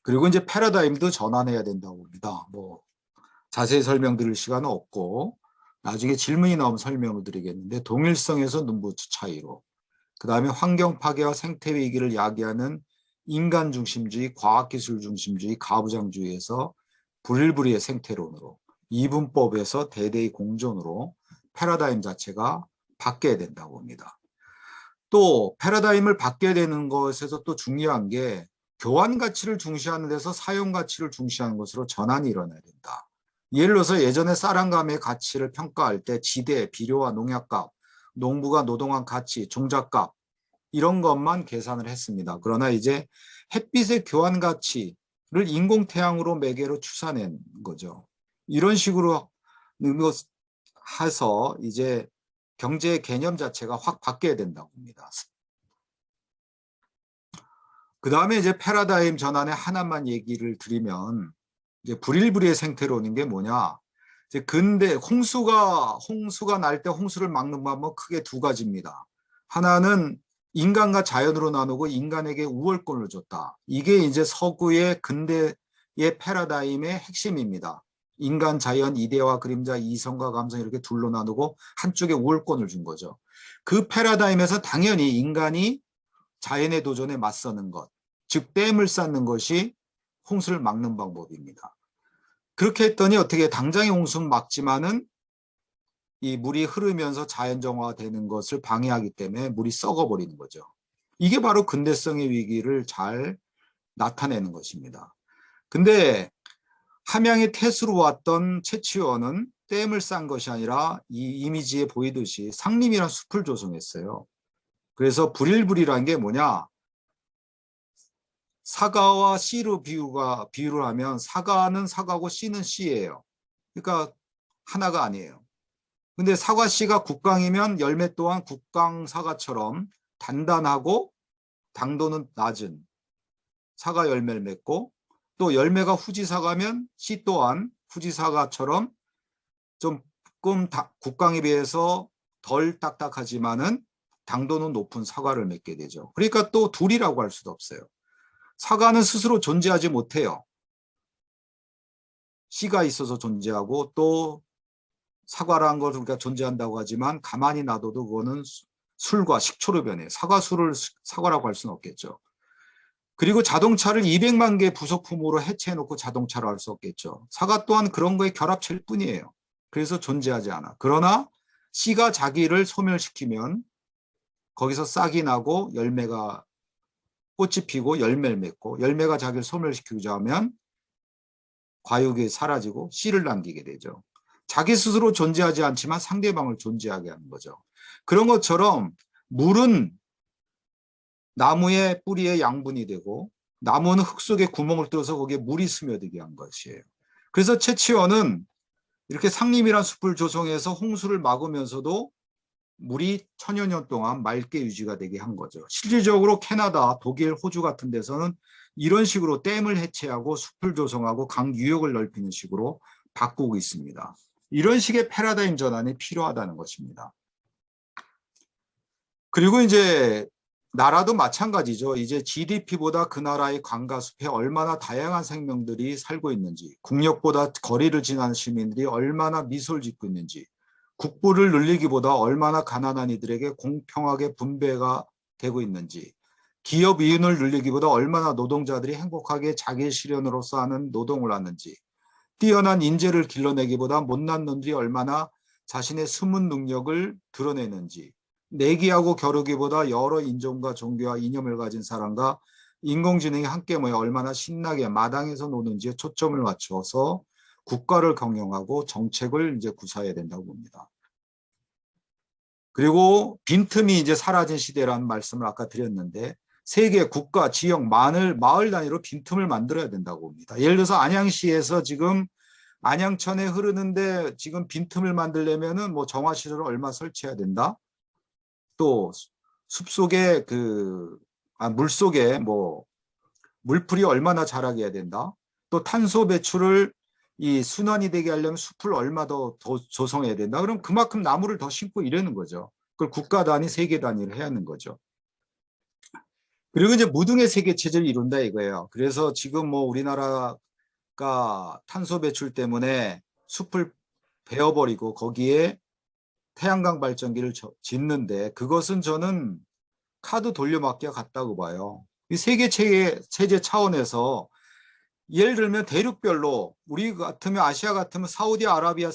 그리고 이제 패러다임도 전환해야 된다고 봅니다. 뭐 자세히 설명드릴 시간은 없고 나중에 질문이 나오면 설명을 드리겠는데 동일성에서 눈부처 차이로 그 다음에 환경 파괴와 생태 위기를 야기하는 인간 중심주의, 과학기술 중심주의, 가부장주의에서 불일불이의 생태론으로 이분법에서 대대의 공존으로 패러다임 자체가 바뀌어야 된다고 봅니다. 또 패러다임을 바뀌어야 되는 것에서 또 중요한 게 교환 가치를 중시하는 데서 사용 가치를 중시하는 것으로 전환이 일어나야 된다. 예를 들어서 예전에 쌀한감의 가치를 평가할 때 지대, 비료와 농약값, 농부가 노동한 가치, 종잣값 이런 것만 계산을 했습니다. 그러나 이제 햇빛의 교환 가치를 인공태양으로 매개로 추산한 거죠. 이런 식으로 해서 이제 경제의 개념 자체가 확 바뀌어야 된다고 봅니다. 그 다음에 이제 패러다임 전환의 하나만 얘기를 드리면 이제 불일불이의 생태론인 게 뭐냐? 이제 근대 홍수가 날 때 홍수를 막는 방법은 크게 두 가지입니다. 하나는 인간과 자연으로 나누고 인간에게 우월권을 줬다. 이게 이제 서구의 근대의 패러다임의 핵심입니다. 인간, 자연, 이데와 그림자, 이성과 감성 이렇게 둘로 나누고 한쪽에 우월권을 준 거죠. 그 패러다임에서 당연히 인간이 자연의 도전에 맞서는 것, 즉 댐을 쌓는 것이 홍수를 막는 방법입니다. 그렇게 했더니 어떻게 당장의 홍수는 막지만은 이 물이 흐르면서 자연정화가 되는 것을 방해하기 때문에 물이 썩어버리는 거죠. 이게 바로 근대성의 위기를 잘 나타내는 것입니다. 근데 함양의 태수로 왔던 채치원은 댐을 쌓은 것이 아니라 이 이미지에 보이듯이 상림이란 숲을 조성했어요. 그래서 불일불이라는 게 뭐냐? 사과와 씨로 비유를 하면 사과는 사과고 씨는 씨예요. 그러니까 하나가 아니에요. 근데 사과 씨가 국강이면 열매 또한 국강 사과처럼 단단하고 당도는 낮은 사과 열매를 맺고 또 열매가 후지 사과면 씨 또한 후지 사과처럼 조금 국강에 비해서 덜 딱딱하지만은 당도는 높은 사과를 맺게 되죠. 그러니까 또 둘이라고 할 수도 없어요. 사과는 스스로 존재하지 못해요. 씨가 있어서 존재하고 또 사과라는 걸 우리가 존재한다고 하지만 가만히 놔둬도 그거는 술과 식초로 변해. 사과술을 사과라고 할 수는 없겠죠. 그리고 자동차를 200만 개 부속품으로 해체해놓고 자동차로 할 수 없겠죠. 사과 또한 그런 거에 결합체일 뿐이에요. 그래서 존재하지 않아. 그러나 씨가 자기를 소멸시키면 거기서 싹이 나고 열매가 꽃이 피고 열매를 맺고 열매가 자기를 소멸시키고자 하면 과육이 사라지고 씨를 남기게 되죠. 자기 스스로 존재하지 않지만 상대방을 존재하게 하는 거죠. 그런 것처럼 물은 나무의 뿌리의 양분이 되고 나무는 흙 속에 구멍을 뚫어서 거기에 물이 스며들게 한 것이에요. 그래서 채치원은 이렇게 상림이란 숲을 조성해서 홍수를 막으면서도 물이 천여 년 동안 맑게 유지가 되게 한 거죠. 실질적으로 캐나다, 독일, 호주 같은 데서는 이런 식으로 댐을 해체하고 숲을 조성하고 강 유역을 넓히는 식으로 바꾸고 있습니다. 이런 식의 패러다임 전환이 필요하다는 것입니다. 그리고 이제 나라도 마찬가지죠. 이제 GDP보다 그 나라의 강가 숲에 얼마나 다양한 생명들이 살고 있는지, 국력보다 거리를 지나는 시민들이 얼마나 미소를 짓고 있는지, 국부를 늘리기보다 얼마나 가난한 이들에게 공평하게 분배가 되고 있는지, 기업 이윤을 늘리기보다 얼마나 노동자들이 행복하게 자기 실현으로서 하는 노동을 하는지, 뛰어난 인재를 길러내기보다 못난 놈들이 얼마나 자신의 숨은 능력을 드러내는지, 내기하고 겨루기보다 여러 인종과 종교와 이념을 가진 사람과 인공지능이 함께 모여 얼마나 신나게 마당에서 노는지에 초점을 맞춰서 국가를 경영하고 정책을 이제 구사해야 된다고 봅니다. 그리고 빈틈이 이제 사라진 시대라는 말씀을 아까 드렸는데, 세계, 국가, 지역, 마을 단위로 빈틈을 만들어야 된다고 봅니다. 예를 들어서 안양시에서 지금 안양천에 흐르는데 지금 빈틈을 만들려면은 뭐 정화시설을 얼마 설치해야 된다. 또 숲속에 물속에 뭐 물풀이 얼마나 자라게 해야 된다. 또 탄소 배출을 이 순환이 되게 하려면 숲을 얼마 더 조성해야 된다. 그럼 그만큼 나무를 더 심고 이러는 거죠. 그걸 국가 단위, 세계 단위로 해야 하는 거죠. 그리고 이제 무등의 세계 체제를 이룬다 이거예요. 그래서 지금 뭐 우리나라가 탄소 배출 때문에 숲을 베어버리고 거기에 태양광 발전기를 짓는데, 그것은 저는 카드 돌려막기와 같다고 봐요. 이 세계 체제 차원에서 예를 들면 대륙별로 우리 같으면 아시아 같으면 사우디아라비아의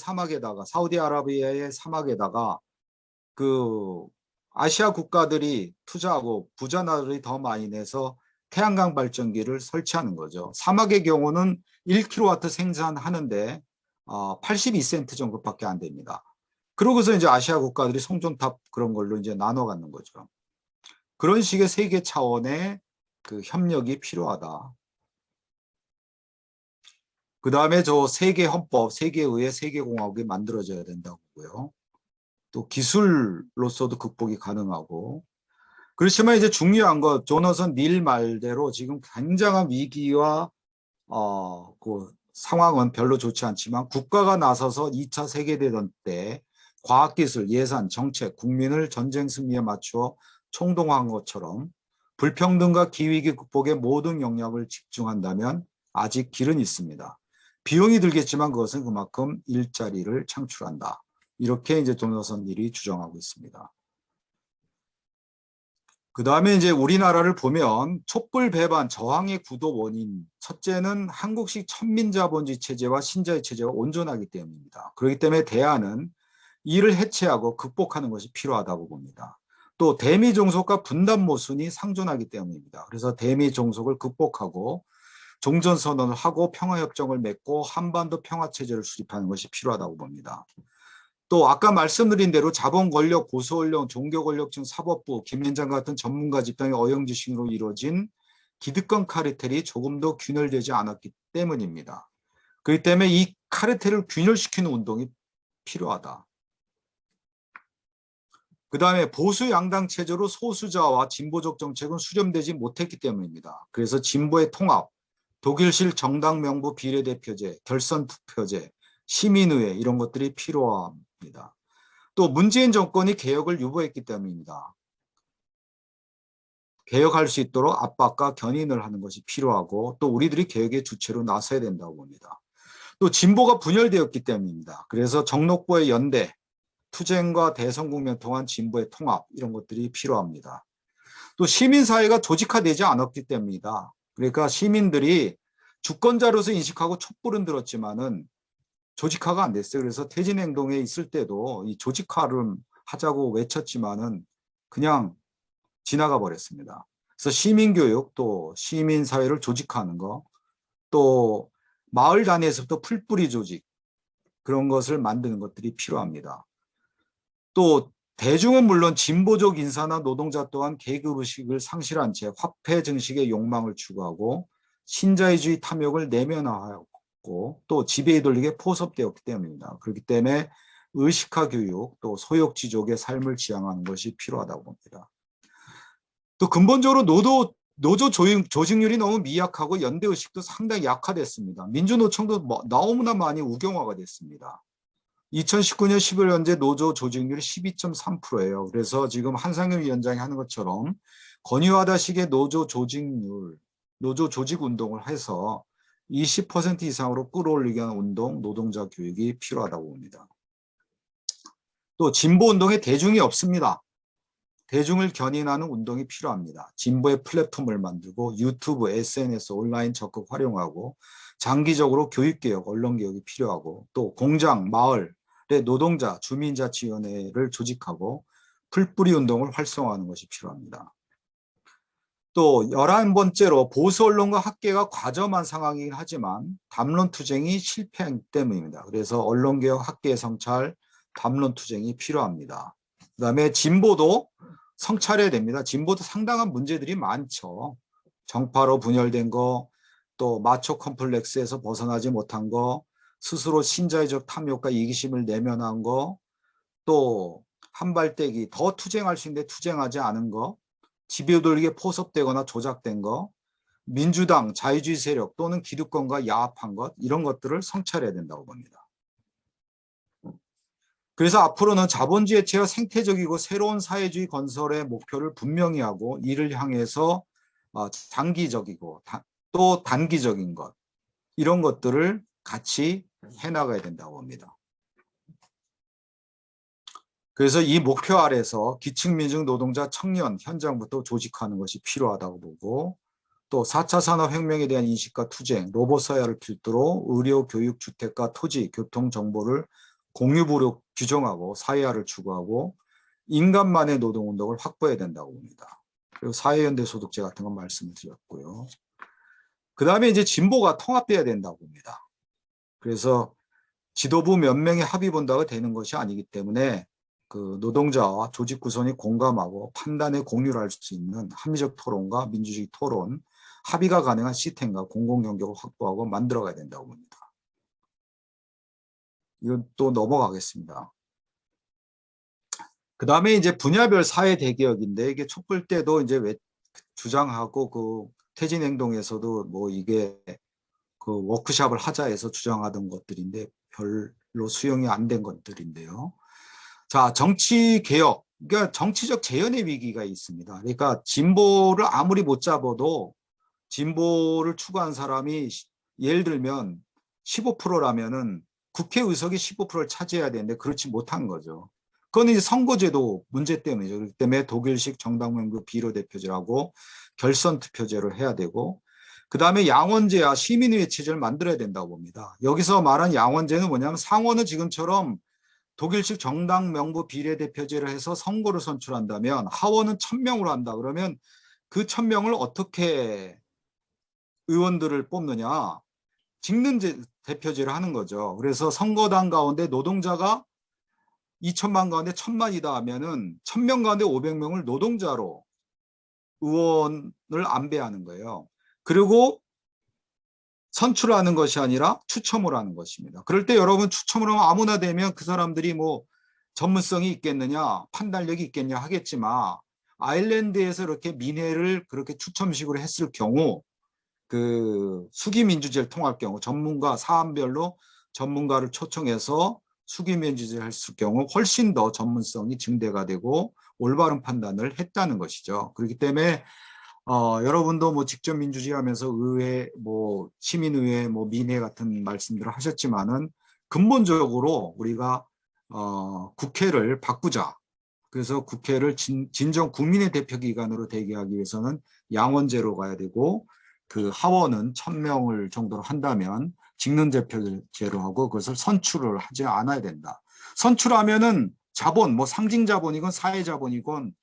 사막에다가 그 아시아 국가들이 투자하고 부자 나라들이 더 많이 내서 태양광 발전기를 설치하는 거죠. 사막의 경우는 1kW 생산하는데 82센트 정도밖에 안 됩니다. 그러고서 이제 아시아 국가들이 송전탑 그런 걸로 이제 나눠 갖는 거죠. 그런 식의 세계 차원의 그 협력이 필요하다. 그 다음에 저 세계 헌법, 세계의회, 세계공화국이 만들어져야 된다고 보고요. 또 기술로서도 극복이 가능하고. 그렇지만 이제 중요한 것, 조너선 닐 말대로 지금 굉장한 위기와 그 상황은 별로 좋지 않지만 국가가 나서서 2차 세계대전 때 과학기술, 예산, 정책, 국민을 전쟁 승리에 맞추어 총동원한 것처럼 불평등과 기후위기 극복에 모든 영역을 집중한다면 아직 길은 있습니다. 비용이 들겠지만 그것은 그만큼 일자리를 창출한다. 이렇게 이제 조너선 닐이 주장하고 있습니다. 그 다음에 이제 우리나라를 보면 촛불 배반 저항의 구도 원인, 첫째는 한국식 천민자본주의 체제와 신자유 체제가 온전하기 때문입니다. 그렇기 때문에 대안은 이를 해체하고 극복하는 것이 필요하다고 봅니다. 또 대미 종속과 분단 모순이 상존하기 때문입니다. 그래서 대미 종속을 극복하고 종전선언을 하고 평화협정을 맺고 한반도 평화체제를 수립하는 것이 필요하다고 봅니다. 또 아까 말씀드린 대로 자본 권력, 보수 권력, 종교 권력층, 사법부, 김현장 같은 전문가 집단의 어영지식으로 이루어진 기득권 카르텔이 조금 더 균열되지 않았기 때문입니다. 그렇기 때문에 이 카르텔을 균열시키는 운동이 필요하다. 그 다음에 보수 양당 체제로 소수자와 진보적 정책은 수렴되지 못했기 때문입니다. 그래서 진보의 통합, 독일식 정당 명부 비례대표제, 결선 투표제, 시민의회 이런 것들이 필요합니다. 또 문재인 정권이 개혁을 유보했기 때문입니다. 개혁할 수 있도록 압박과 견인을 하는 것이 필요하고 또 우리들이 개혁의 주체로 나서야 된다고 봅니다. 또 진보가 분열되었기 때문입니다. 그래서 정록보의 연대, 투쟁과 대선국면 통한 진보의 통합 이런 것들이 필요합니다. 또 시민사회가 조직화되지 않았기 때문이다. 그러니까 시민들이 주권자로서 인식하고 촛불은 들었지만은 조직화가 안 됐어요. 그래서 퇴진행동에 있을 때도 이 조직화를 하자고 외쳤지만은 그냥 지나가 버렸습니다. 그래서 시민교육 또 시민사회를 조직화하는 거, 또 마을 단위에서부터 풀뿌리 조직 그런 것을 만드는 것들이 필요합니다. 또 대중은 물론 진보적 인사나 노동자 또한 계급의식을 상실한 채 화폐 증식의 욕망을 추구하고 신자유주의 탐욕을 내면화하고 또 지배이돌릭에 포섭되었기 때문입니다. 그렇기 때문에 의식화 교육 또 소욕지족의 삶을 지향하는 것이 필요하다고 봅니다. 또 근본적으로 노조 조직률이 너무 미약하고 연대의식도 상당히 약화됐습니다. 민주노총도 너무나 많이 우경화가 됐습니다. 2019년 11월 현재 노조 조직률이 12.3%예요. 그래서 지금 한상현 위원장이 하는 것처럼 권유하다시기 노조 조직률, 노조 조직 운동을 해서 20% 이상으로 끌어올리기 위한 운동, 노동자 교육이 필요하다고 봅니다. 또 진보 운동에 대중이 없습니다. 대중을 견인하는 운동이 필요합니다. 진보의 플랫폼을 만들고 유튜브, SNS, 온라인 적극 활용하고 장기적으로 교육개혁, 언론개혁이 필요하고 또 공장, 마을의 노동자, 주민자치위원회를 조직하고 풀뿌리 운동을 활성화하는 것이 필요합니다. 또 11번째로 보수 언론과 학계가 과점한 상황이긴 하지만 담론 투쟁이 실패한 때문입니다. 그래서 언론개혁, 학계 성찰, 담론 투쟁이 필요합니다. 그다음에 진보도 성찰해야 됩니다. 진보도 상당한 문제들이 많죠. 정파로 분열된 거, 또 마초 컴플렉스에서 벗어나지 못한 거, 스스로 신자유적 탐욕과 이기심을 내면한 거, 또 한발떼기, 더 투쟁할 수 있는데 투쟁하지 않은 거, 지배돌리게 포섭되거나 조작된 거, 민주당, 자유주의 세력 또는 기득권과 야합한 것, 이런 것들을 성찰해야 된다고 봅니다. 그래서 앞으로는 자본주의 체와 생태적이고 새로운 사회주의 건설의 목표를 분명히 하고 이를 향해서 장기적이고 또 단기적인 것, 이런 것들을 같이 해나가야 된다고 봅니다. 그래서 이 목표 아래서 기층민중 노동자 청년 현장부터 조직하는 것이 필요하다고 보고 또 4차 산업혁명에 대한 인식과 투쟁, 로봇 사회를 필두로 의료, 교육, 주택과 토지, 교통 정보를 공유부로 규정하고 사회화를 추구하고 인간만의 노동운동을 확보해야 된다고 봅니다. 그리고 사회연대 소득제 같은 건 말씀을 드렸고요. 그 다음에 이제 진보가 통합돼야 된다고 봅니다. 그래서 지도부 몇 명의 합의 본다고 되는 것이 아니기 때문에 그 노동자와 조직 구성이 공감하고 판단에 공유를 할 수 있는 합리적 토론과 민주주의 토론, 합의가 가능한 시스템과 공공경력을 확보하고 만들어가야 된다고 봅니다. 이건 또 넘어가겠습니다. 그 다음에 이제 분야별 사회 대개혁인데 이게 촛불 때도 이제 주장하고 그 퇴진행동에서도 뭐 이게 그 워크숍을 하자 해서 주장하던 것들인데 별로 수용이 안 된 것들인데요. 자, 정치 개혁, 그러니까 정치적 재현의 위기가 있습니다. 그러니까 진보를 아무리 못 잡아도 진보를 추구한 사람이 예를 들면 15%라면은 국회의석이 15%를 차지해야 되는데 그렇지 못한 거죠. 그건 이제 선거제도 문제 때문이죠. 그렇기 때문에 독일식 정당명부 비례대표제라고 결선 투표제를 해야 되고 그 다음에 양원제와 시민의회 체제를 만들어야 된다고 봅니다. 여기서 말한 양원제는 뭐냐면 상원은 지금처럼 독일식 정당 명부 비례대표제를 해서 선거를 선출한다면 하원은 1000명으로 한다. 그러면 그 1000명을 어떻게 의원들을 뽑느냐. 직능 대표제를 하는 거죠. 그래서 선거당 가운데 노동자가 2천만 가운데 1000만이다 하면은 1000명 가운데 500명을 노동자로 의원을 안배하는 거예요. 그리고 선출하는 것이 아니라 추첨을 하는 것입니다. 그럴 때 여러분 추첨을 하면 아무나 되면 그 사람들이 뭐 전문성이 있겠느냐, 판단력이 있겠냐 하겠지만 아일랜드에서 이렇게 민회를 그렇게 추첨식으로 했을 경우 그 수기민주제를 통할 경우 전문가 사안별로 전문가를 초청해서 수기민주제를 했을 경우 훨씬 더 전문성이 증대가 되고 올바른 판단을 했다는 것이죠. 그렇기 때문에 여러분도 뭐 직접 민주주의 하면서 의회, 뭐 시민의회, 뭐 민회 같은 말씀들을 하셨지만은 근본적으로 우리가 국회를 바꾸자. 그래서 국회를 진정 국민의 대표기관으로 되게 하기 위해서는 양원제로 가야 되고 그 하원은 1000명을 정도로 한다면 직능대표제로 하고 그것을 선출을 하지 않아야 된다. 선출하면은 자본, 뭐 상징자본이건 사회자본이건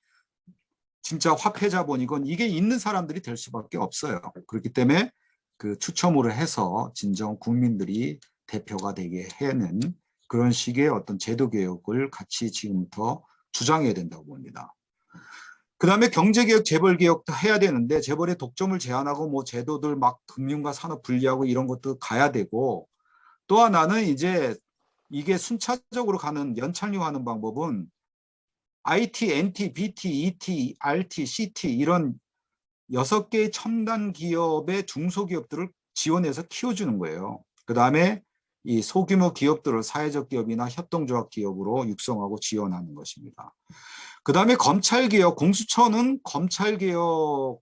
진짜 화폐자본이건 이게 있는 사람들이 될 수밖에 없어요. 그렇기 때문에 그 추첨으로 해서 진정 국민들이 대표가 되게 하는 그런 식의 어떤 제도 개혁을 같이 지금부터 주장해야 된다고 봅니다. 그 다음에 경제개혁, 재벌개혁도 해야 되는데 재벌의 독점을 제한하고 뭐 제도들 막 금융과 산업 분리하고 이런 것도 가야 되고 또 하나는 이제 이게 순차적으로 가는 연착륙하는 방법은 IT, NT, BT, ET, RT, CT 이런 6개의 첨단 기업의 중소기업들을 지원해서 키워주는 거예요. 그 다음에 이 소규모 기업들을 사회적 기업이나 협동조합 기업으로 육성하고 지원하는 것입니다. 그 다음에 검찰개혁, 공수처는 검찰개혁에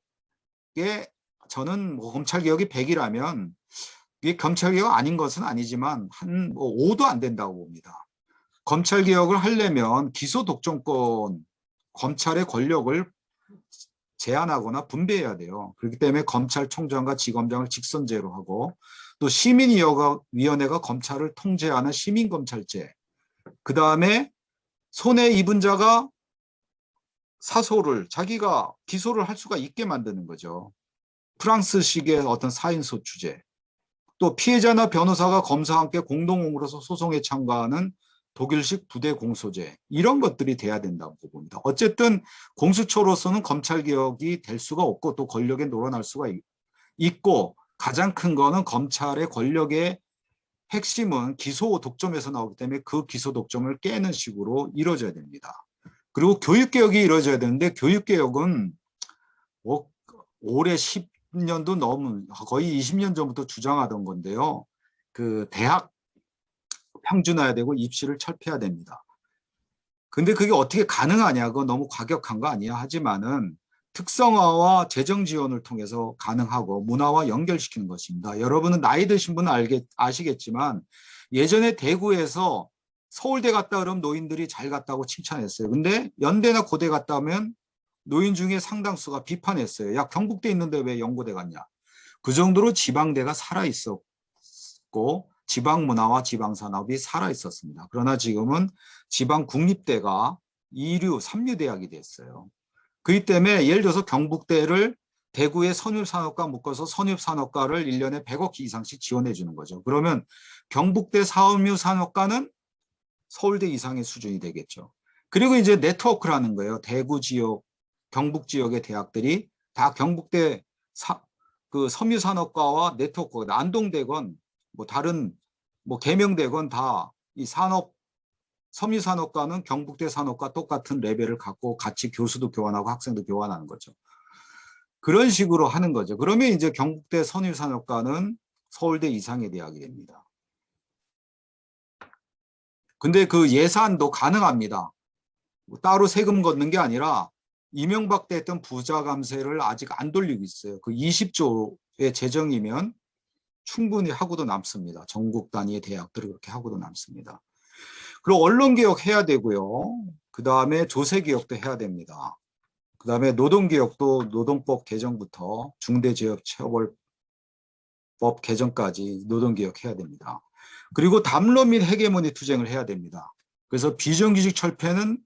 저는 뭐 검찰개혁이 100이라면 이게 검찰개혁 아닌 것은 아니지만 한 5도 안 된다고 봅니다. 검찰개혁을 하려면 기소독점권, 검찰의 권력을 제한하거나 분배해야 돼요. 그렇기 때문에 검찰총장과 지검장을 직선제로 하고 또 시민위원회가 검찰을 통제하는 시민검찰제, 그 다음에 손해 입은 자가 사소를 자기가 기소를 할 수가 있게 만드는 거죠. 프랑스식의 어떤 사인소추제, 또 피해자나 변호사가 검사와 함께 공동으로서 소송에 참가하는 독일식 부대 공소제, 이런 것들이 돼야 된다고 봅니다. 어쨌든 공수처로서는 검찰개혁이 될 수가 없고 또 권력에 놀아날 수가 있고, 가장 큰 거는 검찰의 권력의 핵심은 기소 독점에서 나오기 때문에 그 기소 독점을 깨는 식으로 이루어져야 됩니다. 그리고 교육개혁이 이루어져야 되는데 교육개혁은 뭐 올해 10년도 넘은 거의 20년 전부터 주장하던 건데요. 그 대학 평준화해야 되고 입시를 철폐해야 됩니다. 근데 그게 어떻게 가능하냐? 그거 너무 과격한 거 아니야? 하지만은 특성화와 재정 지원을 통해서 가능하고 문화와 연결시키는 것입니다. 여러분은 나이 드신 분은 아시겠지만 예전에 대구에서 서울대 갔다 그러면 노인들이 잘 갔다고 칭찬했어요. 근데 연대나 고대 갔다 오면 노인 중에 상당수가 비판했어요. 야, 경북대 있는데 왜 연고대 갔냐? 그 정도로 지방대가 살아있었고 지방 문화와 지방 산업이 살아있었습니다. 그러나 지금은 지방 국립대가 2류, 3류 대학이 됐어요. 그렇기 때문에 예를 들어서 경북대를 대구의 선율산업과 묶어서 선율산업과를 1년에 100억 이상씩 지원해 주는 거죠. 그러면 경북대 선율산업과는 서울대 이상의 수준이 되겠죠. 그리고 이제 네트워크라는 거예요. 대구 지역, 경북 지역의 대학들이 다 경북대 그 섬유산업과와 네트워크가 안동대건 뭐 다른 뭐 계명대건 다 이 산업 섬유산업과는 경북대 산업과 똑같은 레벨을 갖고 같이 교수도 교환하고 학생도 교환하는 거죠. 그런 식으로 하는 거죠. 그러면 이제 경북대 섬유산업과는 서울대 이상의 대학이 됩니다. 근데 그 예산도 가능합니다. 따로 세금 걷는 게 아니라 이명박 때 했던 부자 감세를 아직 안 돌리고 있어요. 그 20조의 재정이면 충분히 하고도 남습니다. 전국 단위의 대학들이 그렇게 하고도 남습니다. 그리고 언론개혁 해야 되고요. 그 다음에 조세개혁도 해야 됩니다. 그 다음에 노동개혁도 노동법 개정부터 중대재해처벌법 개정까지 노동개혁 해야 됩니다. 그리고 담론 및 헤게모니 투쟁을 해야 됩니다. 그래서 비정규직 철폐는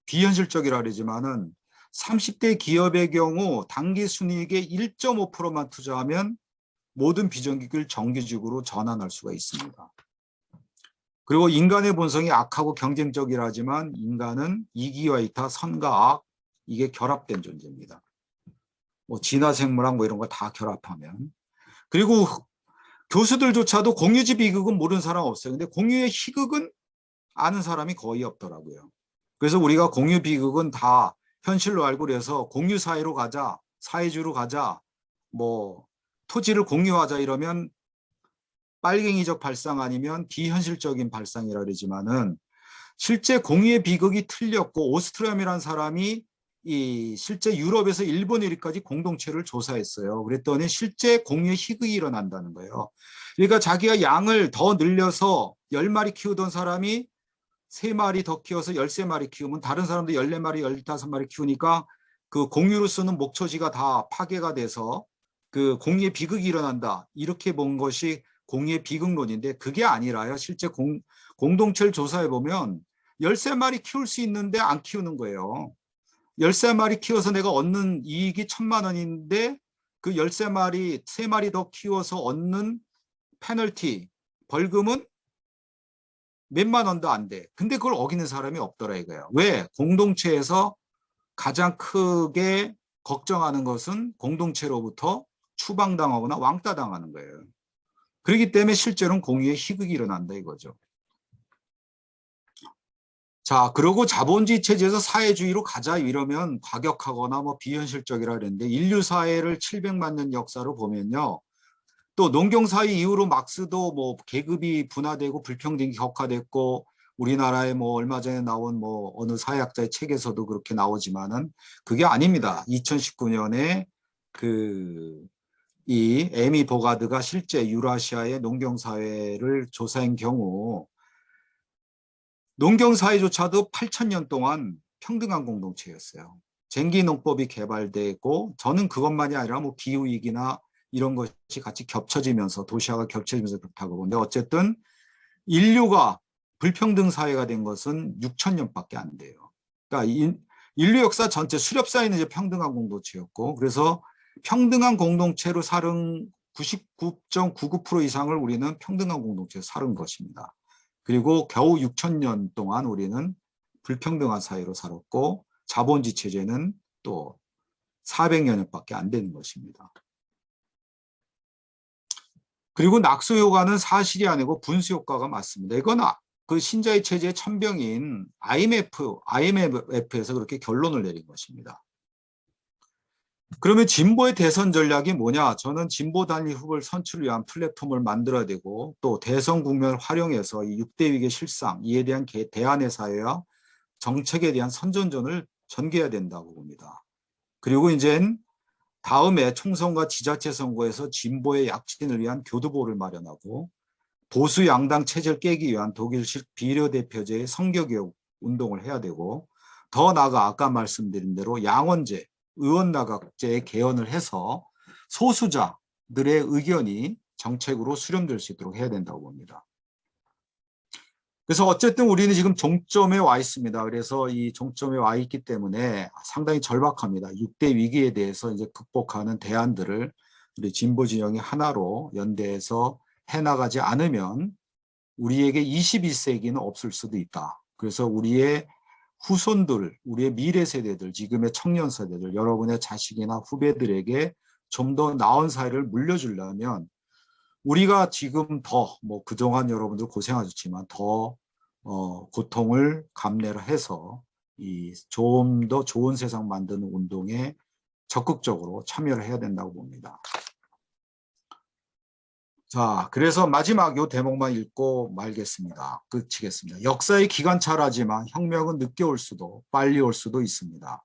비현실적이라 그러지만은 30대 기업의 경우 당기 순이익의 1.5%만 투자하면 모든 비정규직을 정규직으로 전환할 수가 있습니다. 그리고 인간의 본성이 악하고 경쟁적이라 하지만 인간은 이기와 이타, 선과 악, 이게 결합된 존재입니다. 뭐 진화생물학 뭐 이런 거 다 결합하면. 그리고 교수들조차도 공유지 비극은 모르는 사람 없어요. 근데 공유의 희극은 아는 사람이 거의 없더라고요. 그래서 우리가 공유 비극은 다 현실로 알고 그래서 공유 사회로 가자, 사회주의로 가자, 뭐 토지를 공유하자 이러면 빨갱이적 발상 아니면 비현실적인 발상이라 그러지만은 실제 공유의 비극이 틀렸고 오스트리암이라는 사람이 이 실제 유럽에서 일본 이리까지 공동체를 조사했어요. 그랬더니 실제 공유의 희극이 일어난다는 거예요. 그러니까 자기가 양을 더 늘려서 10마리 키우던 사람이 3마리 더 키워서 13마리 키우면 다른 사람도 14마리, 15마리 키우니까 그 공유로 쓰는 목초지가 다 파괴가 돼서 그 공유의 비극이 일어난다. 이렇게 본 것이 공유의 비극론인데 그게 아니라요. 실제 공동체를 조사해 보면 13마리 키울 수 있는데 안 키우는 거예요. 13마리 키워서 내가 얻는 이익이 1,000만 원인데 그 13마리, 3마리 더 키워서 얻는 페널티, 벌금은 몇만 원도 안 돼. 근데 그걸 어기는 사람이 없더라 이거예요. 왜? 공동체에서 가장 크게 걱정하는 것은 공동체로부터 추방당하거나 왕따당하는 거예요. 그렇기 때문에 실제로는 공유의 희극이 일어난다 이거죠. 자, 그리고 자본주의 체제에서 사회주의로 가자 이러면 과격하거나 뭐 비현실적이라 그랬는데 인류 사회를 700만 년 역사로 보면요. 또 농경사회 이후로 막스도 뭐 계급이 분화되고 불평등이 격화됐고 우리나라에 뭐 얼마 전에 나온 뭐 어느 사회학자의 책에서도 그렇게 나오지만은 그게 아닙니다. 2019년에 이 에미 보가드가 실제 유라시아의 농경사회를 조사한 경우 농경사회조차도 8,000년 동안 평등한 공동체였어요. 쟁기농법이 개발되고 저는 그것만이 아니라 뭐 기후위기나 이런 것이 같이 겹쳐지면서 도시화가 겹쳐지면서 그렇다고 보는데 어쨌든 인류가 불평등 사회가 된 것은 6,000년밖에 안 돼요. 그러니까 인류 역사 전체 수렵사회는 이제 평등한 공동체였고 그래서 평등한 공동체로 살은 99.99% 이상을 우리는 평등한 공동체로 살은 것입니다. 그리고 겨우 6,000년 동안 우리는 불평등한 사회로 살았고 자본주의 체제는 또 400여 년밖에 안 되는 것입니다. 그리고 낙수 효과는 사실이 아니고 분수 효과가 맞습니다. 이건 그 신자유 체제의 천병인 IMF에서 그렇게 결론을 내린 것입니다. 그러면 진보의 대선 전략이 뭐냐? 저는 진보 단일 후보를 선출을 위한 플랫폼을 만들어야 되고 또 대선 국면을 활용해서 이 6대 위기의 실상, 이에 대한 대안의 사회와 정책에 대한 선전전을 전개해야 된다고 봅니다. 그리고 이젠 다음에 총선과 지자체 선거에서 진보의 약진을 위한 교두보를 마련하고 보수 양당 체제를 깨기 위한 독일식 비례대표제의 선거개혁 운동을 해야 되고 더 나아가 아까 말씀드린 대로 양원제, 의원나각제의 개헌을 해서 소수자들의 의견이 정책으로 수렴될 수 있도록 해야 된다고 봅니다. 그래서 어쨌든 우리는 지금 종점에 와 있습니다. 그래서 이 종점에 와 있기 때문에 상당히 절박합니다. 6대 위기에 대해서 이제 극복하는 대안들을 우리 진보 진영이 하나로 연대해서 해나가지 않으면 우리에게 21세기는 없을 수도 있다. 그래서 우리의 후손들, 우리의 미래 세대들, 지금의 청년 세대들, 여러분의 자식이나 후배들에게 좀 더 나은 사회를 물려주려면 우리가 지금 더 뭐 그동안 여러분들 고생하셨지만 더 고통을 감내를 해서 이 좀 더 좋은 세상 만드는 운동에 적극적으로 참여를 해야 된다고 봅니다. 자, 그래서 마지막 요 대목만 읽고 말겠습니다. 그치겠습니다. 역사의 기관차라지만 혁명은 늦게 올 수도 빨리 올 수도 있습니다.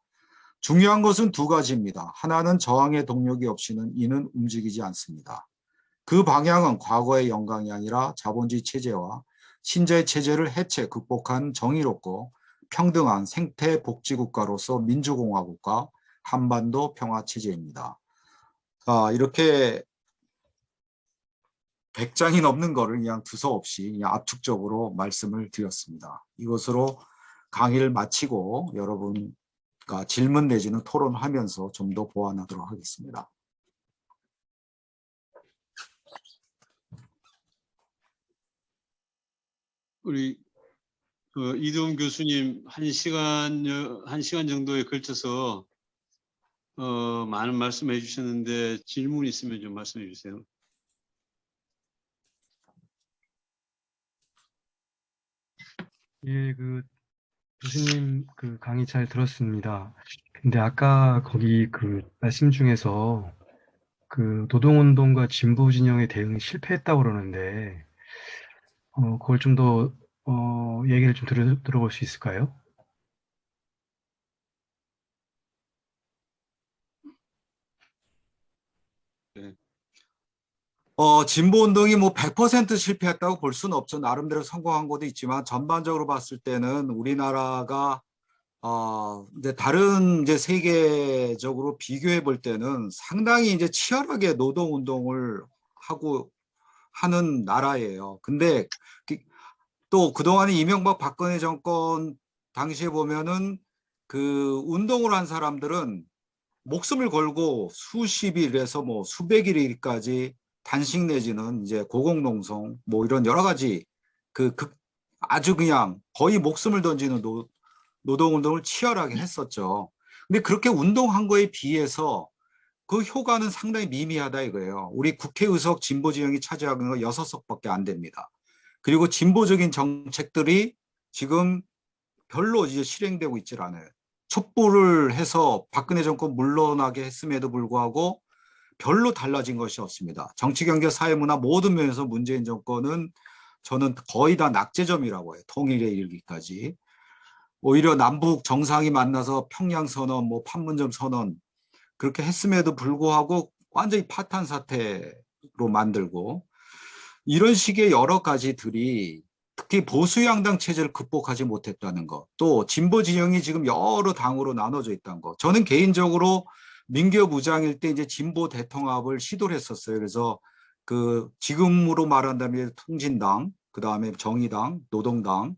중요한 것은 두 가지입니다. 하나는 저항의 동력이 없이는 이는 움직이지 않습니다. 그 방향은 과거의 영광이 아니라 자본주의 체제와 신자의 체제를 해체, 극복한 정의롭고 평등한 생태복지국가로서 민주공화국과 한반도 평화체제입니다. 이렇게 100장이 넘는 거를 그냥 두서없이 그냥 압축적으로 말씀을 드렸습니다. 이것으로 강의를 마치고 여러분과 질문 내지는 토론하면서 좀 더 보완하도록 하겠습니다.
우리 이두훈 교수님 한 시간 정도에 걸쳐서 많은 말씀해 주셨는데 질문 있으면 좀 말씀해 주세요.
예, 교수님 강의 잘 들었습니다. 근데 아까 거기 말씀 중에서 노동운동과 진보 진영의 대응이 실패했다고 그러는데, 그걸 좀 더, 얘기를 좀 들어볼 수 있을까요?
네.
진보운동이 뭐 100% 실패했다고 볼 수는 없죠. 나름대로 성공한 것도 있지만 전반적으로 봤을 때는 우리나라가 이제 다른 이제 세계적으로 비교해 볼 때는 상당히 이제 치열하게 노동운동을 하고 하는 나라예요. 근데 또 그동안에 이명박 박근혜 정권 당시에 보면은 그 운동을 한 사람들은 목숨을 걸고 수십 일에서 뭐 수백 일까지 단식 내지는 이제 고공농성 뭐 이런 여러 가지 아주 그냥 거의 목숨을 던지는 노동운동을 치열하게 했었죠. 근데 그렇게 운동한 거에 비해서 그 효과는 상당히 미미하다 이거예요. 우리 국회의석 진보 진영이 차지하는 거 6석밖에 안 됩니다. 그리고 진보적인 정책들이 지금 별로 이제 실행되고 있질 않아요. 촛불을 해서 박근혜 정권 물러나게 했음에도 불구하고 별로 달라진 것이 없습니다. 정치, 경제, 사회, 문화 모든 면에서 문재인 정권은 저는 거의 다 낙제점이라고 해요. 통일에 이르기까지. 오히려 남북 정상이 만나서 평양 선언, 뭐 판문점 선언 그렇게 했음에도 불구하고 완전히 파탄 사태로 만들고 이런 식의 여러 가지들이 특히 보수 양당 체제를 극복하지 못했다는 것, 또 진보 진영이 지금 여러 당으로 나눠져 있다는 것. 저는 개인적으로 민규 부장일 때 이제 진보 대통합을 시도를 했었어요. 그래서 그 지금으로 말한다면 통진당, 그 다음에 정의당, 노동당,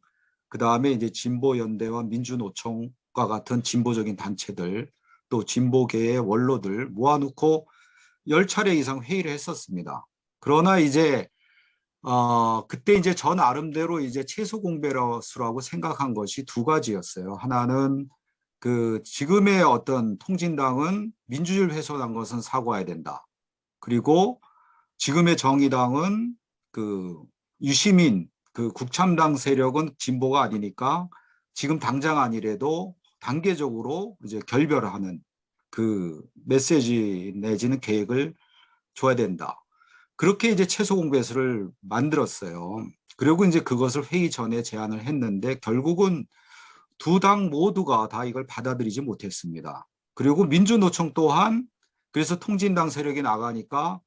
그 다음에 이제 진보연대와 민주노총과 같은 진보적인 단체들, 또 진보계의 원로들 모아놓고 10차례 이상 회의를 했었습니다. 그러나 이제 그때 이제 저 나름대로 이제 최소 공배수라고 생각한 것이 두 가지였어요. 하나는 그 지금의 어떤 통진당은 민주주의를 훼손한 것은 사과해야 된다. 그리고 지금의 정의당은 그 유시민 그 국참당 세력은 진보가 아니니까 지금 당장 아니래도 단계적으로 이제 결별하는 그 메시지 내지는 계획을 줘야 된다. 그렇게 이제 최소 공배수를 만들었어요. 그리고 이제 그것을 회의 전에 제안을 했는데 결국은 두 당 모두가 다 이걸 받아들이지 못했습니다. 그리고 민주노총 또한 그래서 통진당 세력이 나가니까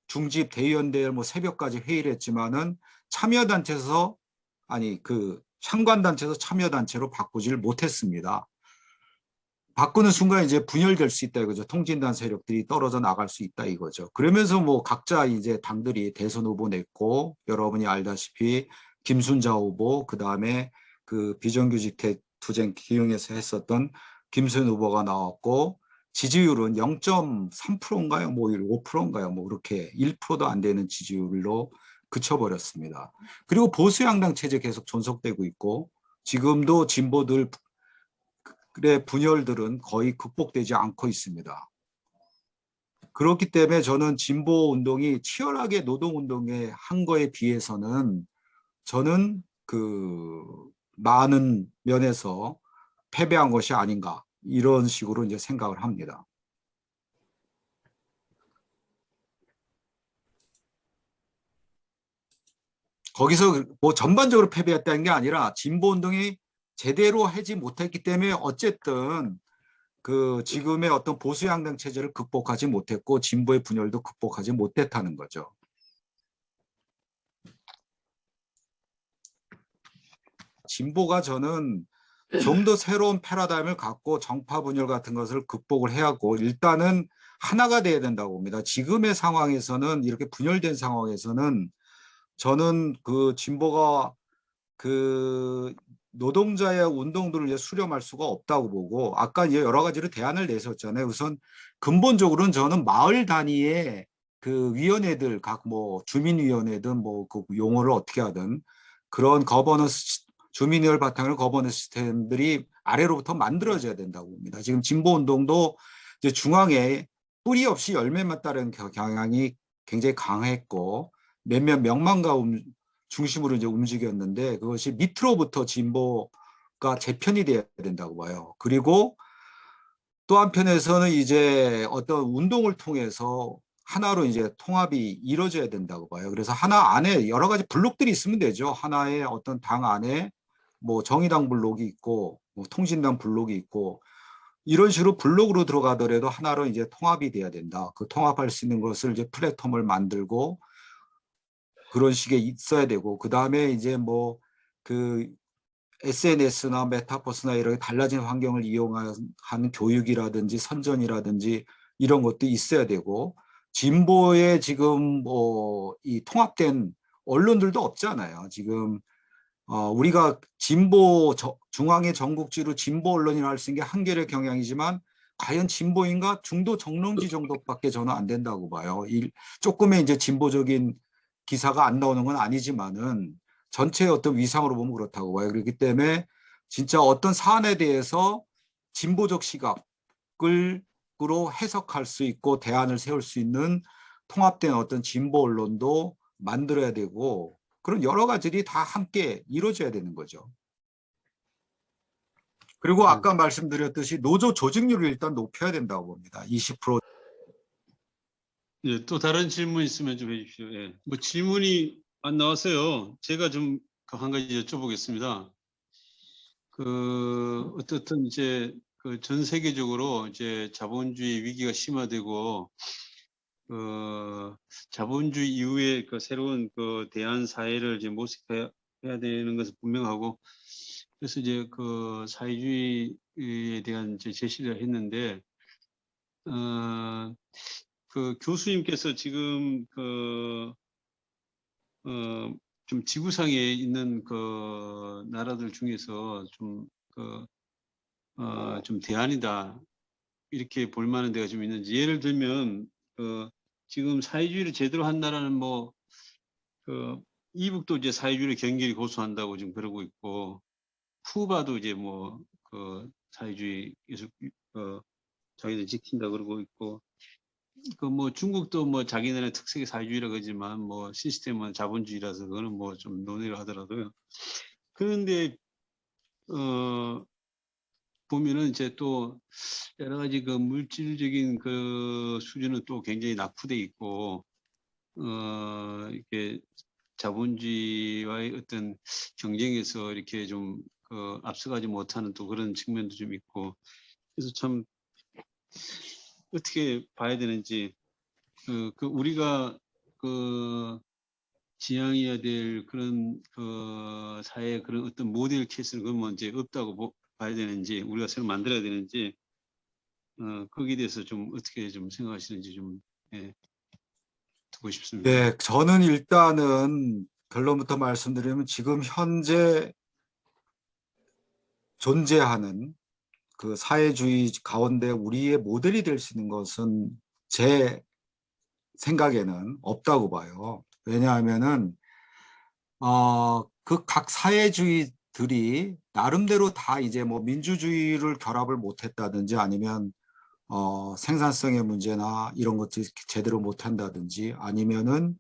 중집 대의원들 뭐 새벽까지 회의를 했지만은 참여단체에서 아니 그 상관단체에서 참여단체로 바꾸질 못했습니다. 바꾸는 순간 이제 분열될 수 있다 이거죠. 통진단 세력들이 떨어져 나갈 수 있다 이거죠. 그러면서 뭐 각자 이제 당들이 대선 후보 냈고 여러분이 알다시피 김순자 후보 그 다음에 그 비정규직 투쟁 기용에서 했었던 김순 후보가 나왔고 지지율은 0.3%인가요? 뭐 5%인가요? 뭐 그렇게 1%도 안 되는 지지율로 그쳐버렸습니다. 그리고 보수 양당 체제 계속 존속되고 있고 지금도 진보들의 분열들은 거의 극복되지 않고 있습니다. 그렇기 때문에 저는 진보 운동이 치열하게 노동 운동에 한 거에 비해서는 저는 그 많은 면에서 패배한 것이 아닌가 이런 식으로 이제 생각을 합니다. 거기서 뭐 전반적으로 패배했다는 게 아니라 진보 운동이 제대로 하지 못했기 때문에 어쨌든 그 지금의 어떤 보수 양당 체제를 극복하지 못했고 진보의 분열도 극복하지 못했다는 거죠. 진보가 저는 좀 더 새로운 패러다임을 갖고 정파 분열 같은 것을 극복을 해야 하고 일단은 하나가 돼야 된다고 봅니다. 지금의 상황에서는 이렇게 분열된 상황에서는 저는 그 진보가 그 노동자의 운동들을 이제 수렴할 수가 없다고 보고 아까 이제 여러 가지로 대안을 내셨잖아요. 우선 근본적으로는 저는 마을 단위의 그 위원회들 각 뭐 주민위원회든 뭐 그 용어를 어떻게 하든 그런 거버넌스 주민의회 바탕으로 거버넌스 시스템들이 아래로부터 만들어져야 된다고 봅니다. 지금 진보 운동도 이제 중앙에 뿌리 없이 열매만 따르는 경향이 굉장히 강했고 몇몇 명망가 중심으로 이제 움직였는데 그것이 밑으로부터 진보가 재편이 돼야 된다고 봐요. 그리고 또 한편에서는 이제 어떤 운동을 통해서 하나로 이제 통합이 이루어져야 된다고 봐요. 그래서 하나 안에 여러 가지 블록들이 있으면 되죠. 하나의 어떤 당 안에 뭐 정의당 블록이 있고 뭐 통신당 블록이 있고 이런 식으로 블록으로 들어가더라도 하나로 이제 통합이 돼야 된다. 그 통합할 수 있는 것을 이제 플랫폼을 만들고 그런 식에 있어야 되고 그 다음에 이제 뭐 그 SNS나 메타버스나 이런 달라진 환경을 이용한 교육이라든지 선전이라든지 이런 것도 있어야 되고 진보의 지금 뭐 이 통합된 언론들도 없잖아요. 지금 우리가 진보 중앙의 전국지로 진보 언론이라 할 수 있는 게 한겨레 경향이지만 과연 진보인가 중도 정론지 정도밖에 저는 안 된다고 봐요. 조금의 이제 진보적인 기사가 안 나오는 건 아니지만은 전체의 어떤 위상으로 보면 그렇다고 봐요. 그렇기 때문에 진짜 어떤 사안에 대해서 진보적 시각으로 해석할 수 있고 대안을 세울 수 있는 통합된 어떤 진보 언론도 만들어야 되고 그런 여러 가지들이 다 함께 이루어져야 되는 거죠. 그리고 아까 말씀드렸듯이 노조 조직률을 일단 높여야 된다고 봅니다. 20%
예, 또 다른 질문 있으면 좀 해주십시오. 예. 뭐 질문이 안 나왔어요. 제가 좀 한 가지 여쭤보겠습니다. 어떻든 이제 그 전 세계적으로 이제 자본주의 위기가 심화되고, 자본주의 이후에 그 새로운 그 대한 사회를 이제 모색해야 되는 것은 분명하고, 그래서 이제 그 사회주의에 대한 이제 제시를 했는데, 그 교수님께서 지금 좀 지구상에 있는 그 나라들 중에서 좀 대안이다, 이렇게 볼 만한 데가 좀 있는지. 예를 들면, 지금 사회주의를 제대로 한 나라는 뭐, 이북도 이제 사회주의를 경계를 고수한다고 지금 그러고 있고, 쿠바도 이제 뭐, 사회주의 계속, 자기들 지킨다 그러고 있고, 뭐 중국도 뭐 자기네의 특색이 사회주의라고 하지만 뭐 시스템은 자본주의라서 그거는 뭐 좀 논의를 하더라도요. 그런데 보면은 이제 또 여러 가지 그 물질적인 그 수준은 또 굉장히 낙후돼 있고, 이렇게 자본주의와의 어떤 경쟁에서 이렇게 좀 앞서가지 못하는 또 그런 측면도 좀 있고, 그래서 참 어떻게 봐야 되는지, 우리가 지향해야 될 그런 사회의 그런 어떤 모델 케이스는 그러면 이제 없다고 봐야 되는지, 우리가 새로 만들어야 되는지, 거기에 대해서 좀 어떻게 좀 생각하시는지 좀, 예, 듣고 싶습니다.
네, 저는 일단은 결론부터 말씀드리면 지금 현재 존재하는 그 사회주의 가운데 우리의 모델이 될 수 있는 것은 제 생각에는 없다고 봐요. 왜냐하면은 그 각 사회주의들이 나름대로 다 이제 뭐 민주주의를 결합을 못했다든지 아니면 생산성의 문제나 이런 것들이 제대로 못한다든지 아니면은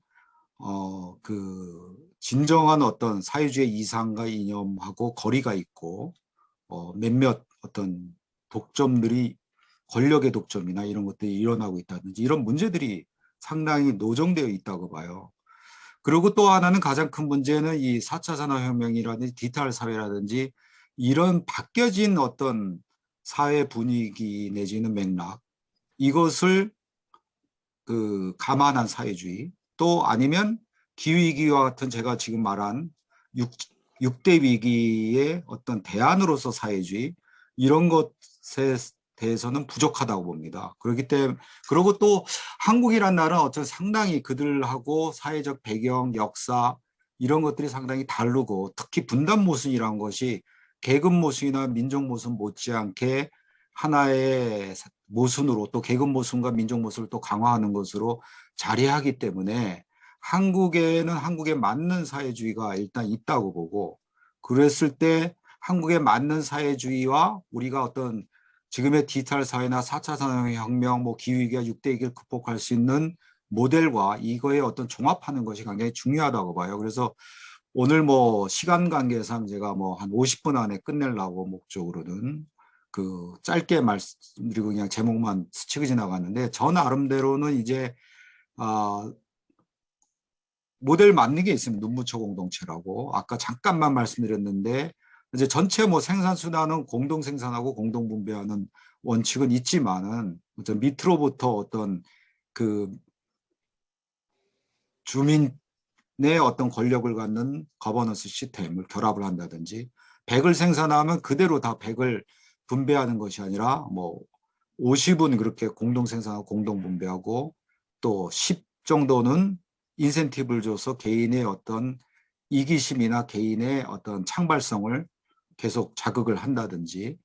그 진정한 어떤 사회주의 이상과 이념하고 거리가 있고 몇몇 어떤 독점들이 권력의 독점이나 이런 것들이 일어나고 있다든지 이런 문제들이 상당히 노정되어 있다고 봐요. 그리고 또 하나는 가장 큰 문제는 이 4차 산업혁명이라든지 디지털 사회라든지 이런 바뀌어진 어떤 사회 분위기 내지는 맥락, 이것을 그 감안한 사회주의, 또 아니면 기후위기와 같은 제가 지금 말한 6대 위기의 어떤 대안으로서 사회주의, 이런 것에 대해서는 부족하다고 봅니다. 그렇기 때문에, 그리고 또 한국이란 나라는 어떤 상당히 그들하고 사회적 배경, 역사, 이런 것들이 상당히 다르고, 특히 분단 모순이라는 것이 계급 모순이나 민족 모순 못지않게 하나의 모순으로, 또 계급 모순과 민족 모순을 또 강화하는 것으로 자리하기 때문에 한국에는 한국에 맞는 사회주의가 일단 있다고 보고, 그랬을 때 한국에 맞는 사회주의와 우리가 어떤 지금의 디지털 사회나 4차 산업혁명, 뭐 기후위기와 6대 위기를 극복할 수 있는 모델과 이거에 어떤 종합하는 것이 굉장히 중요하다고 봐요. 그래서 오늘 뭐 시간 관계상 제가 뭐 한 50분 안에 끝내려고 목적으로는 그 짧게 말씀드리고 그냥 제목만 스치고 지나갔는데, 저 나름대로는 이제 모델 맞는 게 있습니다. 눈부처 공동체라고 아까 잠깐만 말씀드렸는데, 이제 전체 뭐 생산수단은 공동 생산하고 공동 분배하는 원칙은 있지만은 어떤 밑으로부터 어떤 그 주민의 어떤 권력을 갖는 거버넌스 시스템을 결합을 한다든지, 100을 생산하면 그대로 다 100을 분배하는 것이 아니라 뭐 50은 그렇게 공동 생산하고 공동 분배하고 또 10 정도는 인센티브를 줘서 개인의 어떤 이기심이나 개인의 어떤 창발성을 계속 자극을 한다든지,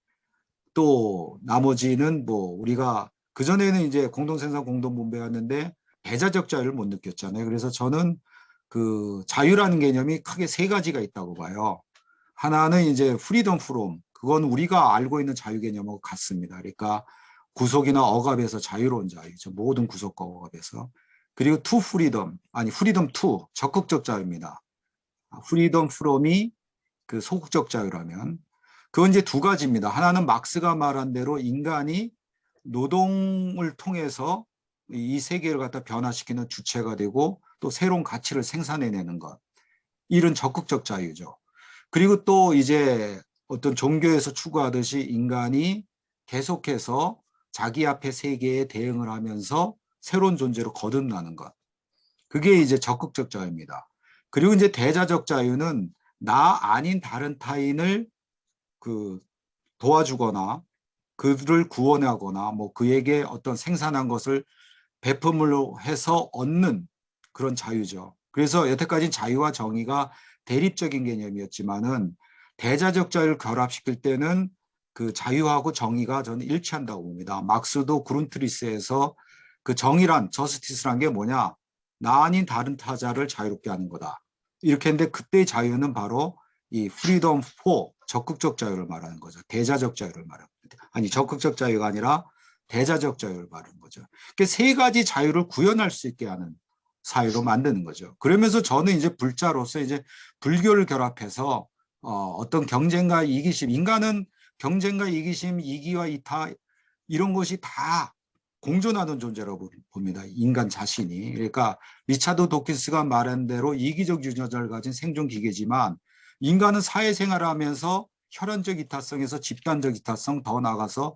또 나머지는 뭐 우리가 그전에는 이제 공동생산 공동분배였는데 대자적 자유를 못 느꼈잖아요. 그래서 저는 그 자유라는 개념이 크게 세 가지가 있다고 봐요. 하나는 이제 프리덤 프롬, 그건 우리가 알고 있는 자유 개념하고 같습니다. 그러니까 구속이나 억압에서 자유로운 자유죠. 모든 구속과 억압에서. 그리고 투 프리덤, 아니 프리덤 투, 적극적 자유입니다. 프리덤 프롬이 그 소극적 자유라면, 그건 이제 두 가지입니다. 하나는 막스가 말한 대로 인간이 노동을 통해서 이 세계를 갖다 변화시키는 주체가 되고 또 새로운 가치를 생산해내는 것. 이런 적극적 자유죠. 그리고 또 이제 어떤 종교에서 추구하듯이 인간이 계속해서 자기 앞의 세계에 대응을 하면서 새로운 존재로 거듭나는 것. 그게 이제 적극적 자유입니다. 그리고 이제 대자적 자유는 나 아닌 다른 타인을 그 도와주거나 그를 구원하거나 뭐 그에게 어떤 생산한 것을 배품으로 해서 얻는 그런 자유죠. 그래서 여태까지 자유와 정의가 대립적인 개념이었지만은 대자적 자유를 결합시킬 때는 그 자유하고 정의가 저는 일치한다고 봅니다. 막스도 그룬트리스에서 그 정의란, 저스티스란 게 뭐냐? 나 아닌 다른 타자를 자유롭게 하는 거다. 이렇게 했는데 그때의 자유는 바로 이 프리덤 포 적극적 자유를 말하는 거죠. 대자적 자유를 말하는 거죠. 아니 적극적 자유가 아니라 대자적 자유를 말하는 거죠. 그러니까 세 가지 자유를 구현할 수 있게 하는 사회로 만드는 거죠. 그러면서 저는 이제 불자로서 이제 불교를 결합해서 어떤 경쟁과 이기심, 인간은 경쟁과 이기심, 이기와 이타 이런 것이 다 공존하는 존재라고 봅니다. 인간 자신이. 그러니까 리차드 도킨스가 말한 대로 이기적 유전자를 가진 생존 기계지만 인간은 사회생활을 하면서 혈연적 이타성에서 집단적 이타성, 더 나아가서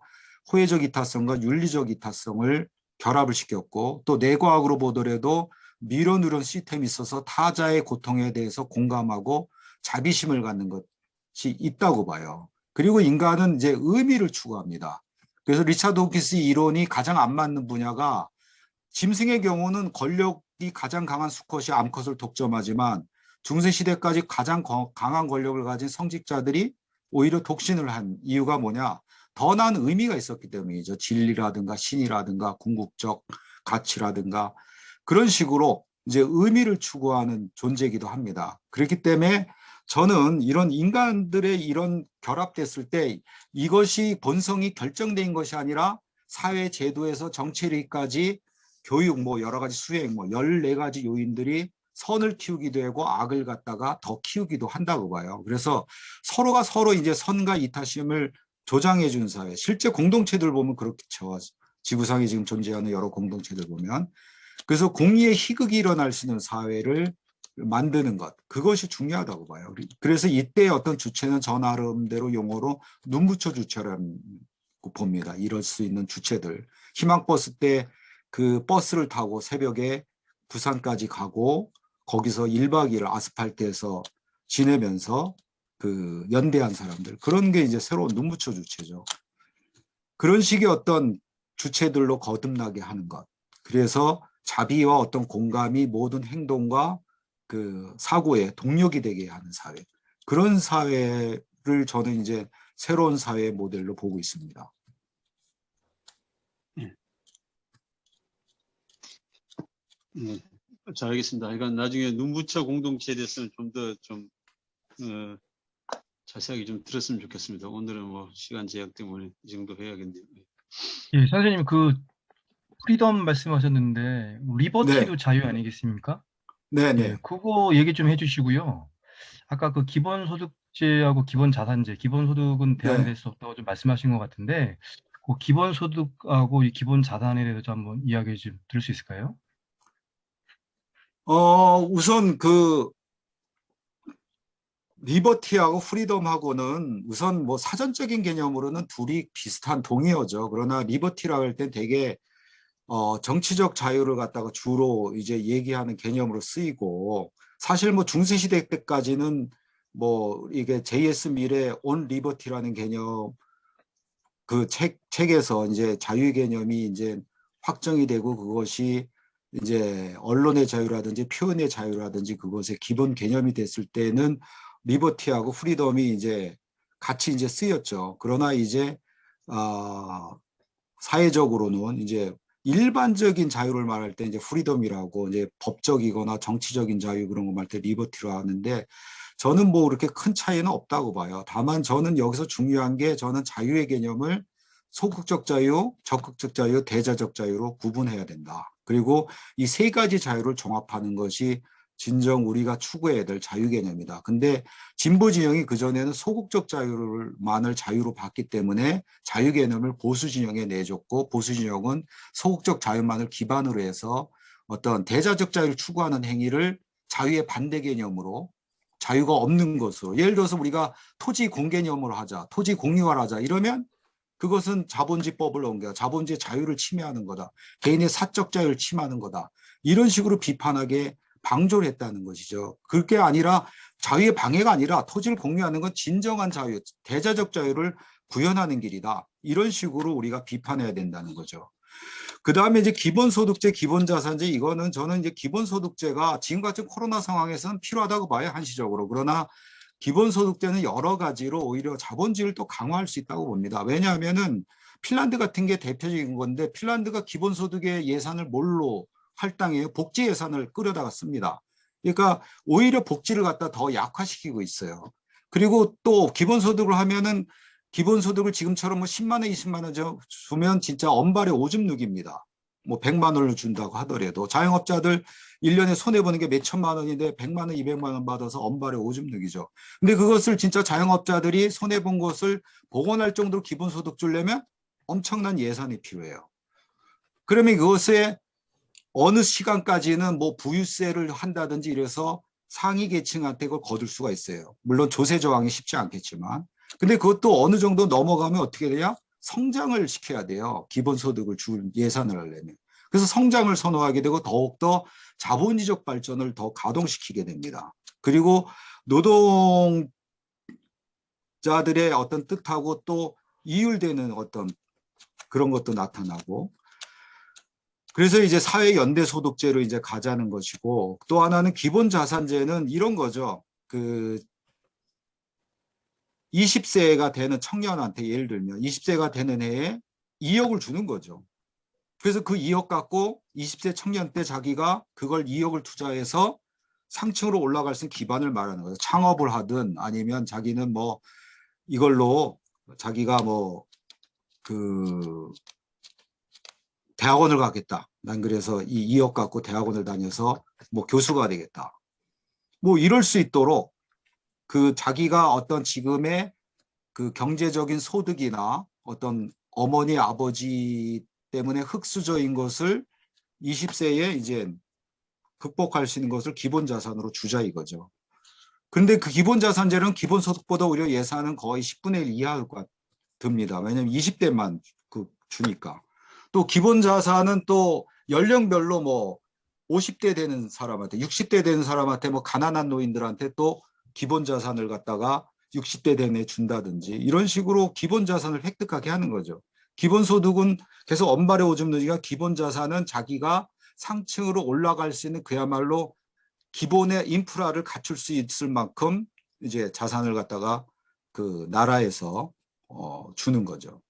호혜적 이타성과 윤리적 이타성을 결합을 시켰고 또 뇌과학으로 보더라도 미러 뉴런 시스템이 있어서 타자의 고통에 대해서 공감하고 자비심을 갖는 것이 있다고 봐요. 그리고 인간은 이제 의미를 추구합니다. 그래서 리차드 호킨스 이론이 가장 안 맞는 분야가 짐승의 경우는 권력이 가장 강한 수컷이 암컷을 독점하지만 중세시대까지 가장 강한 권력을 가진 성직자들이 오히려 독신을 한 이유가 뭐냐? 더 나은 의미가 있었기 때문이죠. 진리라든가 신이라든가 궁극적 가치라든가 그런 식으로 이제 의미를 추구하는 존재이기도 합니다. 그렇기 때문에 저는 이런 인간들의 이런 결합됐을 때 이것이 본성이 결정된 것이 아니라 사회 제도에서 정치리까지 교육 뭐 여러 가지 수행 뭐 14가지 요인들이 선을 키우기도 하고 악을 갖다가 더 키우기도 한다고 봐요. 그래서 서로가 서로 이제 선과 이타심을 조장해 준 사회. 실제 공동체들 보면 그렇겠죠. 지구상에 지금 존재하는 여러 공동체들 보면. 그래서 공의의 희극이 일어날 수 있는 사회를 만드는 것. 그것이 중요하다고 봐요. 그래서 이때 어떤 주체는 저 나름대로 용어로 눈부처 주체라고 봅니다. 이럴 수 있는 주체들. 희망버스 때 그 버스를 타고 새벽에 부산까지 가고 거기서 1박 2일 아스팔트에서 지내면서 그 연대한 사람들. 그런 게 이제 새로운 눈부처 주체죠. 그런 식의 어떤 주체들로 거듭나게 하는 것. 그래서 자비와 어떤 공감이 모든 행동과 그 사고의 동력이 되게 하는 사회. 그런 사회를 저는 이제 새로운 사회 모델로 보고 있습니다.
잘 알겠습니다. 그러니까 나중에 눈부처 공동체에 대해서는 좀 더 자세하게 좀 들었으면 좋겠습니다. 오늘은 뭐 시간 제약 때문에 이 정도 해야겠네요.
예, 선생님 그 프리덤 말씀하셨는데
네,
리버티도 자유 아니겠습니까?
네,
예,
네,
그거 얘기 좀 해주시고요. 아까 그 기본소득제하고 기본자산제, 기본소득은
네.
대안될 수 없다고 좀 말씀하신 것 같은데, 그 기본소득하고 이 기본자산에 대해서 한번 이야기 좀 들을 수 있을까요?
우선 그 리버티하고 프리덤하고는 우선 뭐 사전적인 개념으로는 둘이 비슷한 동의어죠. 그러나 리버티라고 할 땐 되게 정치적 자유를 갖다가 주로 이제 얘기하는 개념으로 쓰이고 사실 뭐 중세시대 때까지는 뭐 이게 J.S. 밀의 온 리버티라는 개념 그 책에서 이제 자유 개념이 이제 확정이 되고 그것이 이제 언론의 자유라든지 표현의 자유라든지 그것의 기본 개념이 됐을 때는 리버티하고 프리덤이 이제 같이 이제 쓰였죠. 그러나 이제 사회적으로는 이제 일반적인 자유를 말할 때 이제 프리덤이라고 이제 법적이거나 정치적인 자유 그런 거 말할 때 리버티로 하는데 저는 뭐 그렇게 큰 차이는 없다고 봐요. 다만 저는 여기서 중요한 게 저는 자유의 개념을 소극적 자유, 적극적 자유, 대자적 자유로 구분해야 된다. 그리고 이 세 가지 자유를 종합하는 것이 진정 우리가 추구해야 될 자유 개념이다. 근데 진보 진영이 그전에는 소극적 자유만을 자유로 봤기 때문에 자유 개념을 보수 진영에 내줬고, 보수 진영은 소극적 자유만을 기반으로 해서 어떤 대자적 자유를 추구하는 행위를 자유의 반대 개념으로, 자유가 없는 것으로, 예를 들어서 우리가 토지 공개념으로 하자, 토지 공유화를 하자 이러면 그것은 자본주의법을 넘겨 자본주의 자유를 침해하는 거다. 개인의 사적 자유를 침해하는 거다. 이런 식으로 비판하게 방조를 했다는 것이죠. 그게 아니라 자유의 방해가 아니라 토지를 공유하는 건 진정한 자유, 대자적 자유를 구현하는 길이다. 이런 식으로 우리가 비판해야 된다는 거죠. 그 다음에 이제 기본소득제, 기본자산제, 이거는 저는 이제 기본소득제가 지금 같은 코로나 상황에서는 필요하다고 봐요, 한시적으로. 그러나 기본소득제는 여러 가지로 오히려 자본주의를 또 강화할 수 있다고 봅니다. 왜냐하면은 핀란드 같은 게 대표적인 건데, 핀란드가 기본소득의 예산을 뭘로 할당해요? 복지 예산을 끌어다가 씁니다. 그러니까 오히려 복지를 갖다 더 약화시키고 있어요. 그리고 또 기본소득을 하면은 기본소득을 지금처럼 뭐 10만 원, 20만 원 주면 진짜 엄발의 오줌 누기입니다. 뭐 100만 원을 준다고 하더라도 자영업자들 1년에 손해보는 게 몇 천만 원인데 100만 원, 200만 원 받아서 엄발의 오줌 누기죠. 근데 그것을 진짜 자영업자들이 손해본 것을 복원할 정도로 기본소득 주려면 엄청난 예산이 필요해요. 그러면 그것에 어느 시간까지는 뭐 부유세를 한다든지 이래서 상위 계층한테 그걸 거둘 수가 있어요. 물론 조세 저항이 쉽지 않겠지만. 근데 그것도 어느 정도 넘어가면 어떻게 돼요? 성장을 시켜야 돼요. 기본소득을 줄 예산을 하려면. 그래서 성장을 선호하게 되고 더욱더 자본주의적 발전을 더 가동시키게 됩니다. 그리고 노동자들의 어떤 뜻하고 또 이율되는 어떤 그런 것도 나타나고, 그래서 이제 사회연대소득제로 이제 가자는 것이고, 또 하나는 기본자산제는 이런 거죠. 그 20세가 되는 청년한테 예를 들면 20세가 되는 해에 2억을 주는 거죠. 그래서 그 2억 갖고 20세 청년 때 자기가 그걸 2억을 투자해서 상층으로 올라갈 수 있는 기반을 마련하는 거예요. 창업을 하든 아니면 자기는 뭐 이걸로 자기가 뭐 그 대학원을 가겠다. 난 그래서 이 2억 갖고 대학원을 다녀서 뭐 교수가 되겠다. 뭐 이럴 수 있도록 그 자기가 어떤 지금의 그 경제적인 소득이나 어떤 어머니 아버지 때문에 흑수저인 것을 20세에 이제 극복할 수 있는 것을 기본자산으로 주자 이거죠. 그런데 그 기본자산제는 기본소득보다 오히려 예산은 거의 10분의 1 이하일 것 듭니다. 왜냐하면 20대만 그 주니까. 또 기본자산은 또 연령별로 뭐 50대 되는 사람한테, 60대 되는 사람한테, 뭐 가난한 노인들한테 또 기본자산을 갖다가 60대 되내 준다든지 이런 식으로 기본자산을 획득하게 하는 거죠. 기본소득은 계속 엄발의 오줌 누기가, 기본자산은 자기가 상층으로 올라갈 수 있는 그야말로 기본의 인프라를 갖출 수 있을 만큼 이제 자산을 갖다가 그 나라에서 주는 거죠.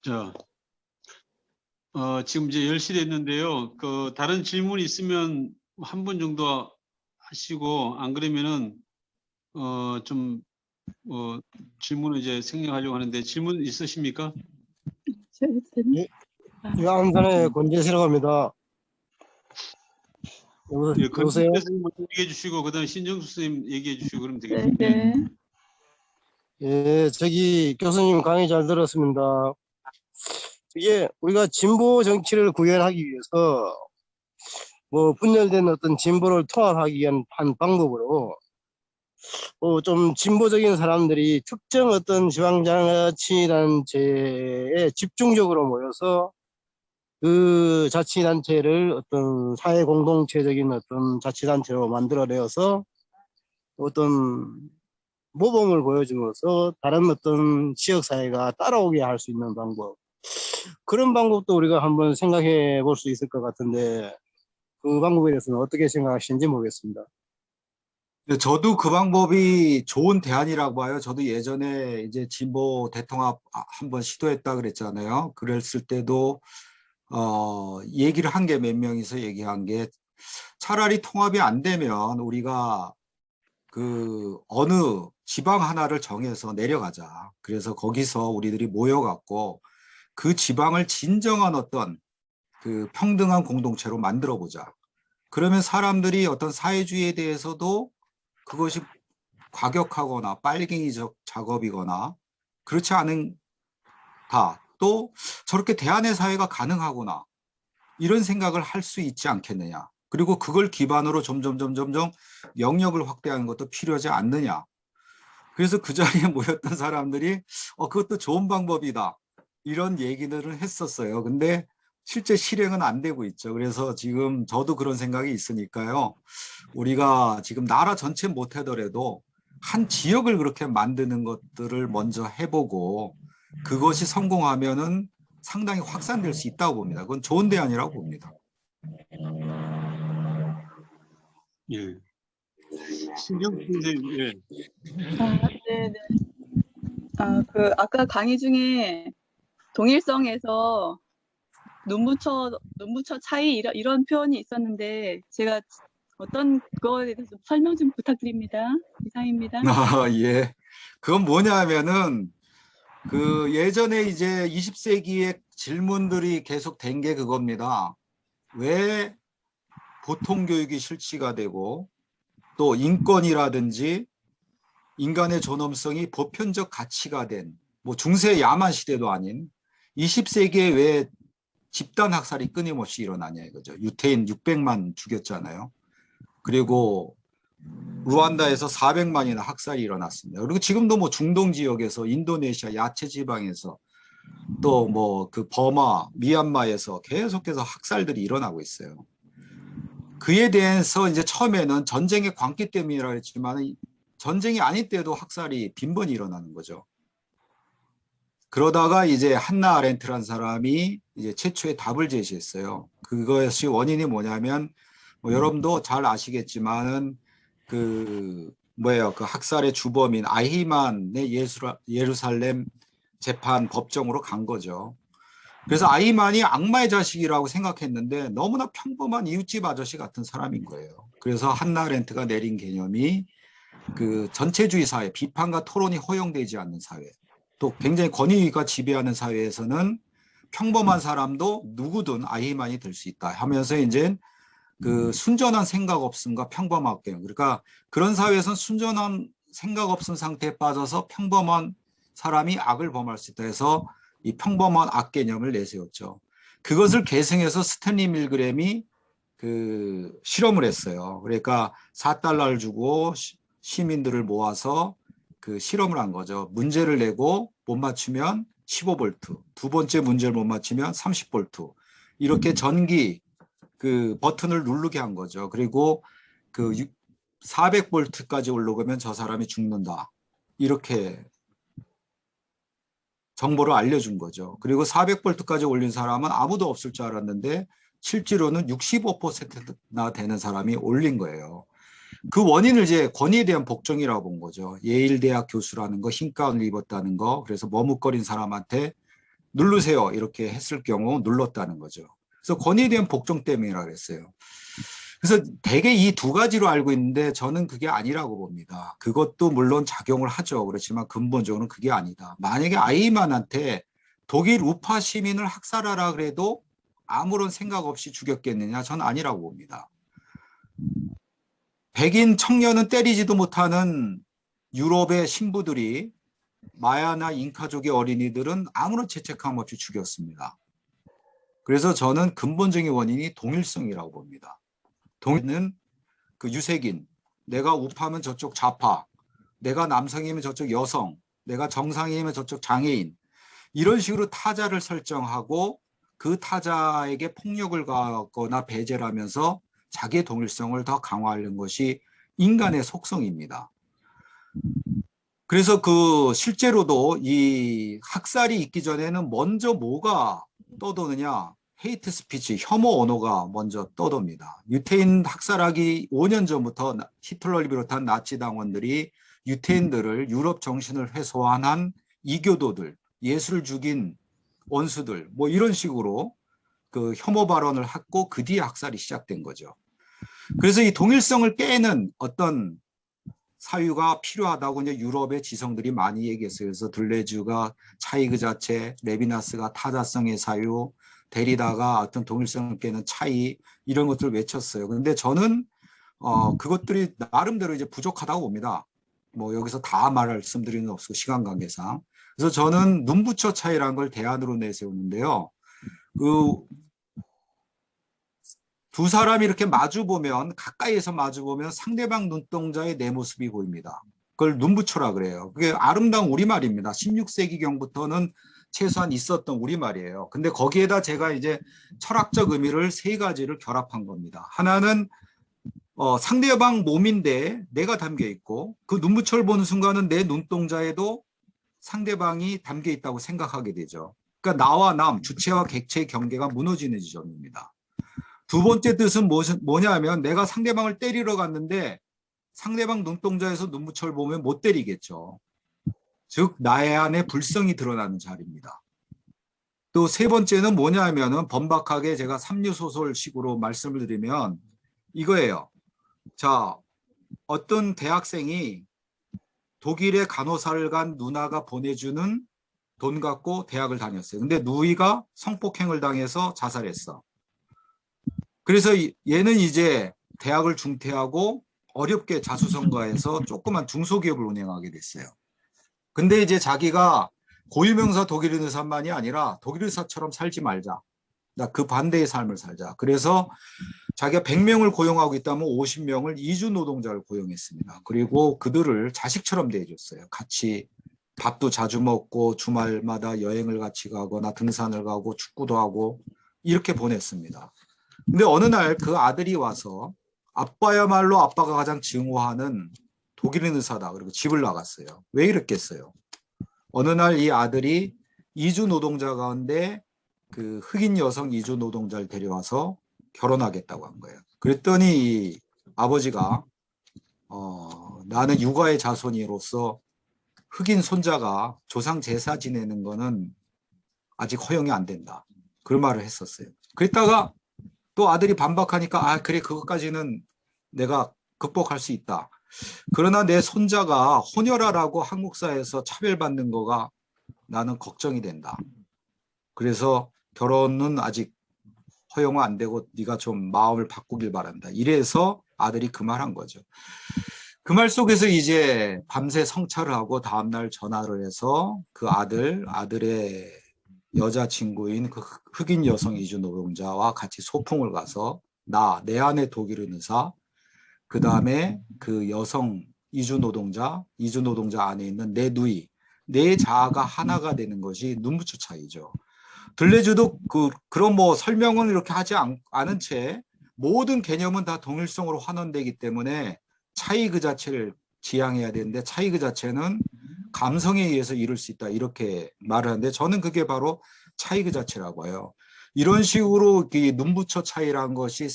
자, 지금 이제 10시 됐는데요. 그 다른 질문 있으면 한 분 정도 하시고, 안 그러면은 좀 질문을 이제 생략하려고 하는데, 질문 있으십니까?
예, 안산의 권재시라고 합니다.
예,
여보세요?
권진태 선생님 먼저 얘기해 주시고, 그다음에 신정수 선생님 얘기해 주시고 그러면 되겠습니다.
네.
예, 저기 교수님 강의 잘 들었습니다. 이게 우리가 진보 정치를 구현하기 위해서 뭐 분열된 어떤 진보를 통합하기 위한 한 방법으로 좀 진보적인 사람들이 특정 어떤 지방자치단체에 집중적으로 모여서 그 자치단체를 어떤 사회 공동체적인 어떤 자치단체로 만들어내어서 어떤 모범을 보여줌으로써 다른 어떤 지역사회가 따라오게 할 수 있는 방법, 그런 방법도 우리가 한번 생각해 볼 수 있을 것 같은데 그 방법에 대해서는 어떻게 생각하시는지 모르겠습니다.
저도 그 방법이 좋은 대안이라고 봐요. 저도 예전에 이제 진보 대통합 한번 시도했다 그랬잖아요. 그랬을 때도 얘기를 한 게 몇 명이서 얘기한 게, 차라리 통합이 안 되면 우리가 그 어느 지방 하나를 정해서 내려가자. 그래서 거기서 우리들이 모여갖고 그 지방을 진정한 어떤 그 평등한 공동체로 만들어 보자. 그러면 사람들이 어떤 사회주의에 대해서도 그것이 과격하거나 빨갱이적 작업이거나 그렇지 않은 또 저렇게 대안의 사회가 가능하구나 이런 생각을 할 수 있지 않겠느냐. 그리고 그걸 기반으로 점점 영역을 확대하는 것도 필요하지 않느냐. 그래서 그 자리에 모였던 사람들이 그것도 좋은 방법이다 이런 얘기들을 했었어요. 근데 실제 실행은 안 되고 있죠. 그래서 지금 저도 그런 생각이 있으니까요. 우리가 지금 나라 전체 못하더라도 한 지역을 그렇게 만드는 것들을 먼저 해보고 그것이 성공하면은 상당히 확산될 수 있다고 봅니다. 그건 좋은 대안이라고 봅니다.
예. 신경 선생님, 예.
네네. 아까 강의 중에 동일성에서 눈부처 차이 이런 표현이 있었는데 제가 어떤 그거에 대해서 설명 좀 부탁드립니다. 이상입니다.
예. 그건 뭐냐 하면은 그 예전에 이제 20세기의 질문들이 계속 된 게 그겁니다. 왜 보통 교육이 실시가 되고 또 인권이라든지 인간의 존엄성이 보편적 가치가 된 뭐 중세 야만 시대도 아닌 20세기에 왜 집단 학살이 끊임없이 일어나냐 이거죠. 유태인 600만 죽였잖아요. 그리고 루안다에서 400만이나 학살이 일어났습니다. 그리고 지금도 뭐 중동 지역에서 인도네시아 야채 지방에서 또 뭐 그 버마, 미얀마에서 계속해서 학살들이 일어나고 있어요. 그에 대해서 이제 처음에는 전쟁의 광기 때문이라 했지만 전쟁이 아닐 때도 학살이 빈번히 일어나는 거죠. 그러다가 이제 한나 아렌트라는 사람이 이제 최초의 답을 제시했어요. 그것이 원인이 뭐냐면 뭐 여러분도 잘 아시겠지만은 그 학살의 주범인 아히만의 예루살렘 재판 법정으로 간 거죠. 그래서 아히만이 악마의 자식이라고 생각했는데 너무나 평범한 이웃집 아저씨 같은 사람인 거예요. 그래서 한나 아렌트가 내린 개념이 그 전체주의 사회, 비판과 토론이 허용되지 않는 사회, 또 굉장히 권위가 지배하는 사회에서는 평범한 사람도 누구든 아히만이 될 수 있다 하면서 이제 그 순전한 생각 없음과 평범한 개념. 그러니까 그런 사회에서는 순전한 생각 없음 상태에 빠져서 평범한 사람이 악을 범할 수 있다 해서 이 평범한 악 개념을 내세웠죠. 그것을 계승해서 스탠리 밀그램이 그 실험을 했어요. 그러니까 4달러를 주고 시민들을 모아서 그 실험을 한 거죠. 문제를 내고 못 맞추면 15볼트, 두 번째 문제를 못 맞추면 30볼트. 이렇게 전기 그 버튼을 누르게 한 거죠. 그리고 그 400볼트까지 올라가면 저 사람이 죽는다. 이렇게 정보를 알려준 거죠. 그리고 400볼트까지 올린 사람은 아무도 없을 줄 알았는데 실제로는 65%나 되는 사람이 올린 거예요. 그 원인을 이제 권위에 대한 복종이라고 본 거죠. 예일대학 교수라는 거, 흰 가운을 입었다는 거, 그래서 머뭇거린 사람한테 누르세요 이렇게 했을 경우 눌렀다는 거죠. 그래서 권위에 대한 복종 때문이라고 했어요. 그래서 대개 이 두 가지로 알고 있는데 저는 그게 아니라고 봅니다. 그것도 물론 작용을 하죠. 그렇지만 근본적으로는 그게 아니다. 만약에 아이만한테 독일 우파 시민을 학살하라 그래도 아무런 생각 없이 죽였겠느냐? 저는 아니라고 봅니다. 백인 청년은 때리지도 못하는 유럽의 신부들이 마야나 잉카족의 어린이들은 아무런 죄책감 없이 죽였습니다. 그래서 저는 근본적인 원인이 동일성이라고 봅니다. 동일은 그 유색인, 내가 우파면 저쪽 좌파, 내가 남성이면 저쪽 여성, 내가 정상이면 저쪽 장애인, 이런 식으로 타자를 설정하고 그 타자에게 폭력을 가하거나 배제를 하면서 자기의 동일성을 더 강화하는 것이 인간의 속성입니다. 그래서 그 실제로도 이 학살이 있기 전에는 먼저 뭐가 떠도느냐? 헤이트 스피치, 혐오 언어가 먼저 떠돕니다. 유태인 학살하기 5년 전부터 히틀러를 비롯한 나치 당원들이 유태인들을 유럽 정신을 훼손한 이교도들, 예수를 죽인 원수들, 뭐 이런 식으로 그 혐오 발언을 했고 그 뒤에 학살이 시작된 거죠. 그래서 이 동일성을 깨는 어떤 사유가 필요하다고 이제 유럽의 지성들이 많이 얘기했어요. 그래서 들레즈가 차이 그 자체, 레비나스가 타자성의 사유, 데리다가 어떤 동일성을 깨는 차이 이런 것들을 외쳤어요. 그런데 저는 그것들이 나름대로 이제 부족하다고 봅니다. 뭐 여기서 다 말씀드리는 없고 시간 관계상. 그래서 저는 눈부처 차이라는 걸 대안으로 내세우는데요. 그 두 사람이 이렇게 마주 보면 가까이에서 마주 보면 상대방 눈동자의 내 모습이 보입니다. 그걸 눈부처라 그래요. 그게 아름다운 우리말입니다. 16세기경부터는 최소한 있었던 우리말이에요. 근데 거기에다 제가 이제 철학적 의미를 세 가지를 결합한 겁니다. 하나는 상대방 몸인데 내가 담겨 있고 그 눈부처를 보는 순간은 내 눈동자에도 상대방이 담겨 있다고 생각하게 되죠. 그러니까 나와 남, 주체와 객체의 경계가 무너지는 지점입니다. 두 번째 뜻은 뭐냐면 내가 상대방을 때리러 갔는데 상대방 눈동자에서 눈부처를 보면 못 때리겠죠. 즉 나의 안에 불성이 드러나는 자리입니다. 또 세 번째는 뭐냐면은 번박하게 제가 삼류소설식으로 말씀을 드리면 이거예요. 자, 어떤 대학생이 독일의 간호사를 간 누나가 보내주는 돈 갖고 대학을 다녔어요. 근데 누이가 성폭행을 당해서 자살했어. 그래서 얘는 이제 대학을 중퇴하고 어렵게 자수성가해서 조그만 중소기업을 운영하게 됐어요. 근데 이제 자기가 고유명사 독일 의사만이 아니라 독일 의사처럼 살지 말자. 나 그 반대의 삶을 살자. 그래서 자기가 100명을 고용하고 있다면 50명을 이주 노동자를 고용했습니다. 그리고 그들을 자식처럼 대해줬어요. 같이 밥도 자주 먹고 주말마다 여행을 같이 가거나 등산을 가고 축구도 하고 이렇게 보냈습니다. 근데 어느 날 그 아들이 와서 아빠야말로 아빠가 가장 증오하는 독일인 의사다. 그리고 집을 나갔어요. 왜 이랬겠어요? 어느 날 이 아들이 이주 노동자 가운데 그 흑인 여성 이주 노동자를 데려와서 결혼하겠다고 한 거예요. 그랬더니 이 아버지가 나는 육아의 자손이로서 흑인 손자가 조상 제사 지내는 거는 아직 허용이 안 된다. 그런 말을 했었어요. 그랬다가 또 아들이 반박하니까 아 그래 그것까지는 내가 극복할 수 있다. 그러나 내 손자가 혼혈아라고 한국사회에서 차별받는 거가 나는 걱정이 된다. 그래서 결혼은 아직 허용은 안 되고 네가 좀 마음을 바꾸길 바란다. 이래서 아들이 그 말 한 거죠. 그 말 속에서 이제 밤새 성찰을 하고 다음날 전화를 해서 그 아들의 여자친구인 그 흑인 여성 이주 노동자와 같이 소풍을 가서 내 안에 독일인 의사, 그 다음에 그 여성 이주 노동자 안에 있는 내 누이, 내 자아가 하나가 되는 것이 눈부처 차이죠. 들레즈도 그런 뭐 설명은 이렇게 하지 않은 채 모든 개념은 다 동일성으로 환원되기 때문에 차이 그 자체를 지향해야 되는데 차이 그 자체는 감성에 의해서 이룰 수 있다 이렇게 말을 하는데 저는 그게 바로 차이 그 자체라고 해요. 이런 식으로 이 눈부처 차이라는 것이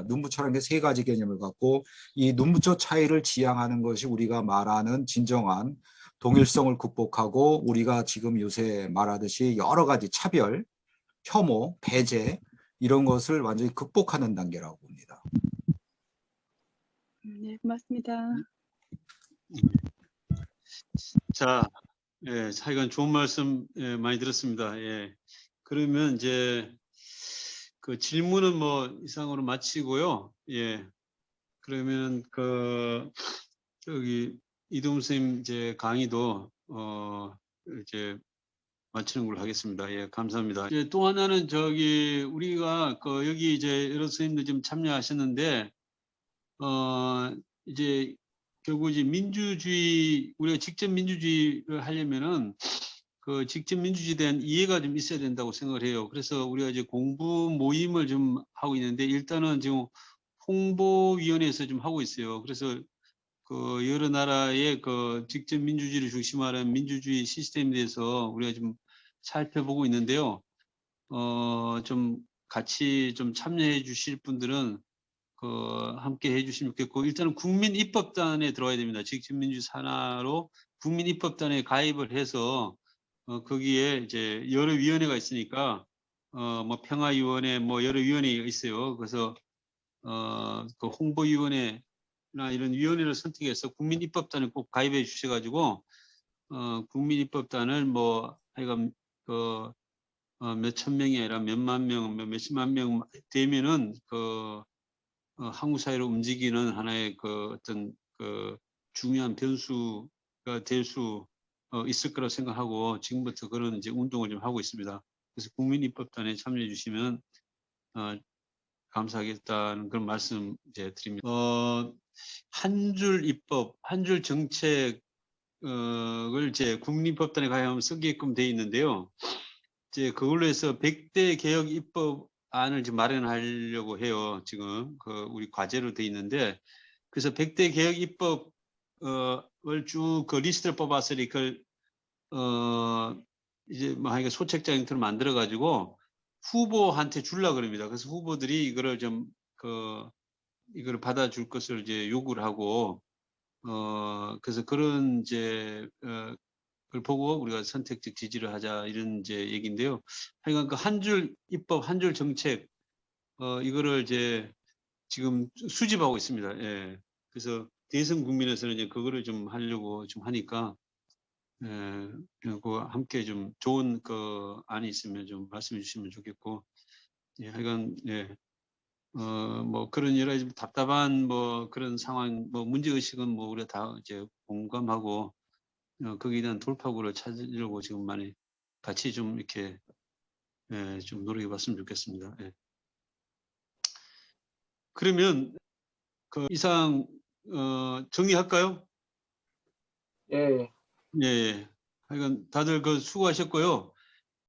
눈부처라는 게 세 가지 개념을 갖고 이 눈부처 차이를 지향하는 것이 우리가 말하는 진정한 동일성을 극복하고 우리가 지금 요새 말하듯이 여러 가지 차별, 혐오, 배제 이런 것을 완전히 극복하는 단계라고 봅니다.
네, 고맙습니다.
자, 예, 차이간 좋은 말씀 많이 들었습니다. 예. 그러면 이제 그 질문은 뭐 이상으로 마치고요. 예. 그러면 저기 이동 선생님 이제 강의도 이제 마치는 걸로 하겠습니다. 예, 감사합니다. 이제 또 하나는 우리가 여기 이제 여러 선생님들 좀 참여하셨는데 이제 결국 이제 우리가 직접 민주주의를 하려면은 그 직접 민주주의에 대한 이해가 좀 있어야 된다고 생각을 해요. 그래서 우리가 이제 공부 모임을 좀 하고 있는데 일단은 지금 홍보위원회에서 좀 하고 있어요. 그래서 그 여러 나라의 그 직접 민주주의를 중심하는 민주주의 시스템에 대해서 우리가 좀 살펴보고 있는데요. 좀 같이 좀 참여해 주실 분들은 함께 해주시면 좋겠고 일단은 국민입법단에 들어와야 됩니다. 직접민주 산하로 국민입법단에 가입을 해서 거기에 이제 여러 위원회가 있으니까 뭐 평화위원회 뭐 여러 위원회가 있어요. 그래서 그 홍보위원회를 이런 위원회를 선택해서 국민입법단에 꼭 가입해 주셔가지고 국민입법단을 뭐 하여간 몇천 명이 아니라 몇만 명, 몇십만 명 되면은 한국 사회로 움직이는 하나의 어떤 중요한 변수가 될 수 있을 거라고 생각하고 지금부터 그런 이제 운동을 좀 하고 있습니다. 그래서 국민입법단에 참여해 주시면 감사하겠다는 그런 말씀 이제 드립니다. 한 줄 입법, 한 줄 정책을 이제 국민법단에 가입하면 쓰게끔 돼 있는데요. 이제 그걸로 해서 100대 개혁 입법안을 지금 마련하려고 해요. 지금 우리 과제로 돼 있는데, 그래서 100대 개혁 입법을 쭉 리스트를 뽑아서 이걸 이제 뭐 하여간 소책자 형태로 만들어 가지고 후보한테 줄라 그럽니다. 그래서 후보들이 이거를 좀 이거를 받아줄 것을 이제 요구를 하고 그래서 그런 이제 그걸 보고 우리가 선택적 지지를 하자 이런 이제 얘기인데요. 하여간 그 한 줄 입법, 한 줄 정책 이거를 이제 지금 수집하고 있습니다. 예. 그래서 대선 국민에서는 이제 그거를 좀 하려고 좀 하니까 그 함께 좀 좋은 안이 있으면 좀 말씀해 주시면 좋겠고, 예, 하여간 예. 뭐 그런 여러 가지 답답한 뭐 그런 상황, 뭐 문제 의식은 뭐 우리가 다 이제 공감하고 거기에 대한 돌파구를 찾으려고 지금 많이 같이 좀 이렇게 좀 노력해 봤으면 좋겠습니다. 예. 그러면 이상 정리할까요?
예.
예. 하여간 다들 수고하셨고요.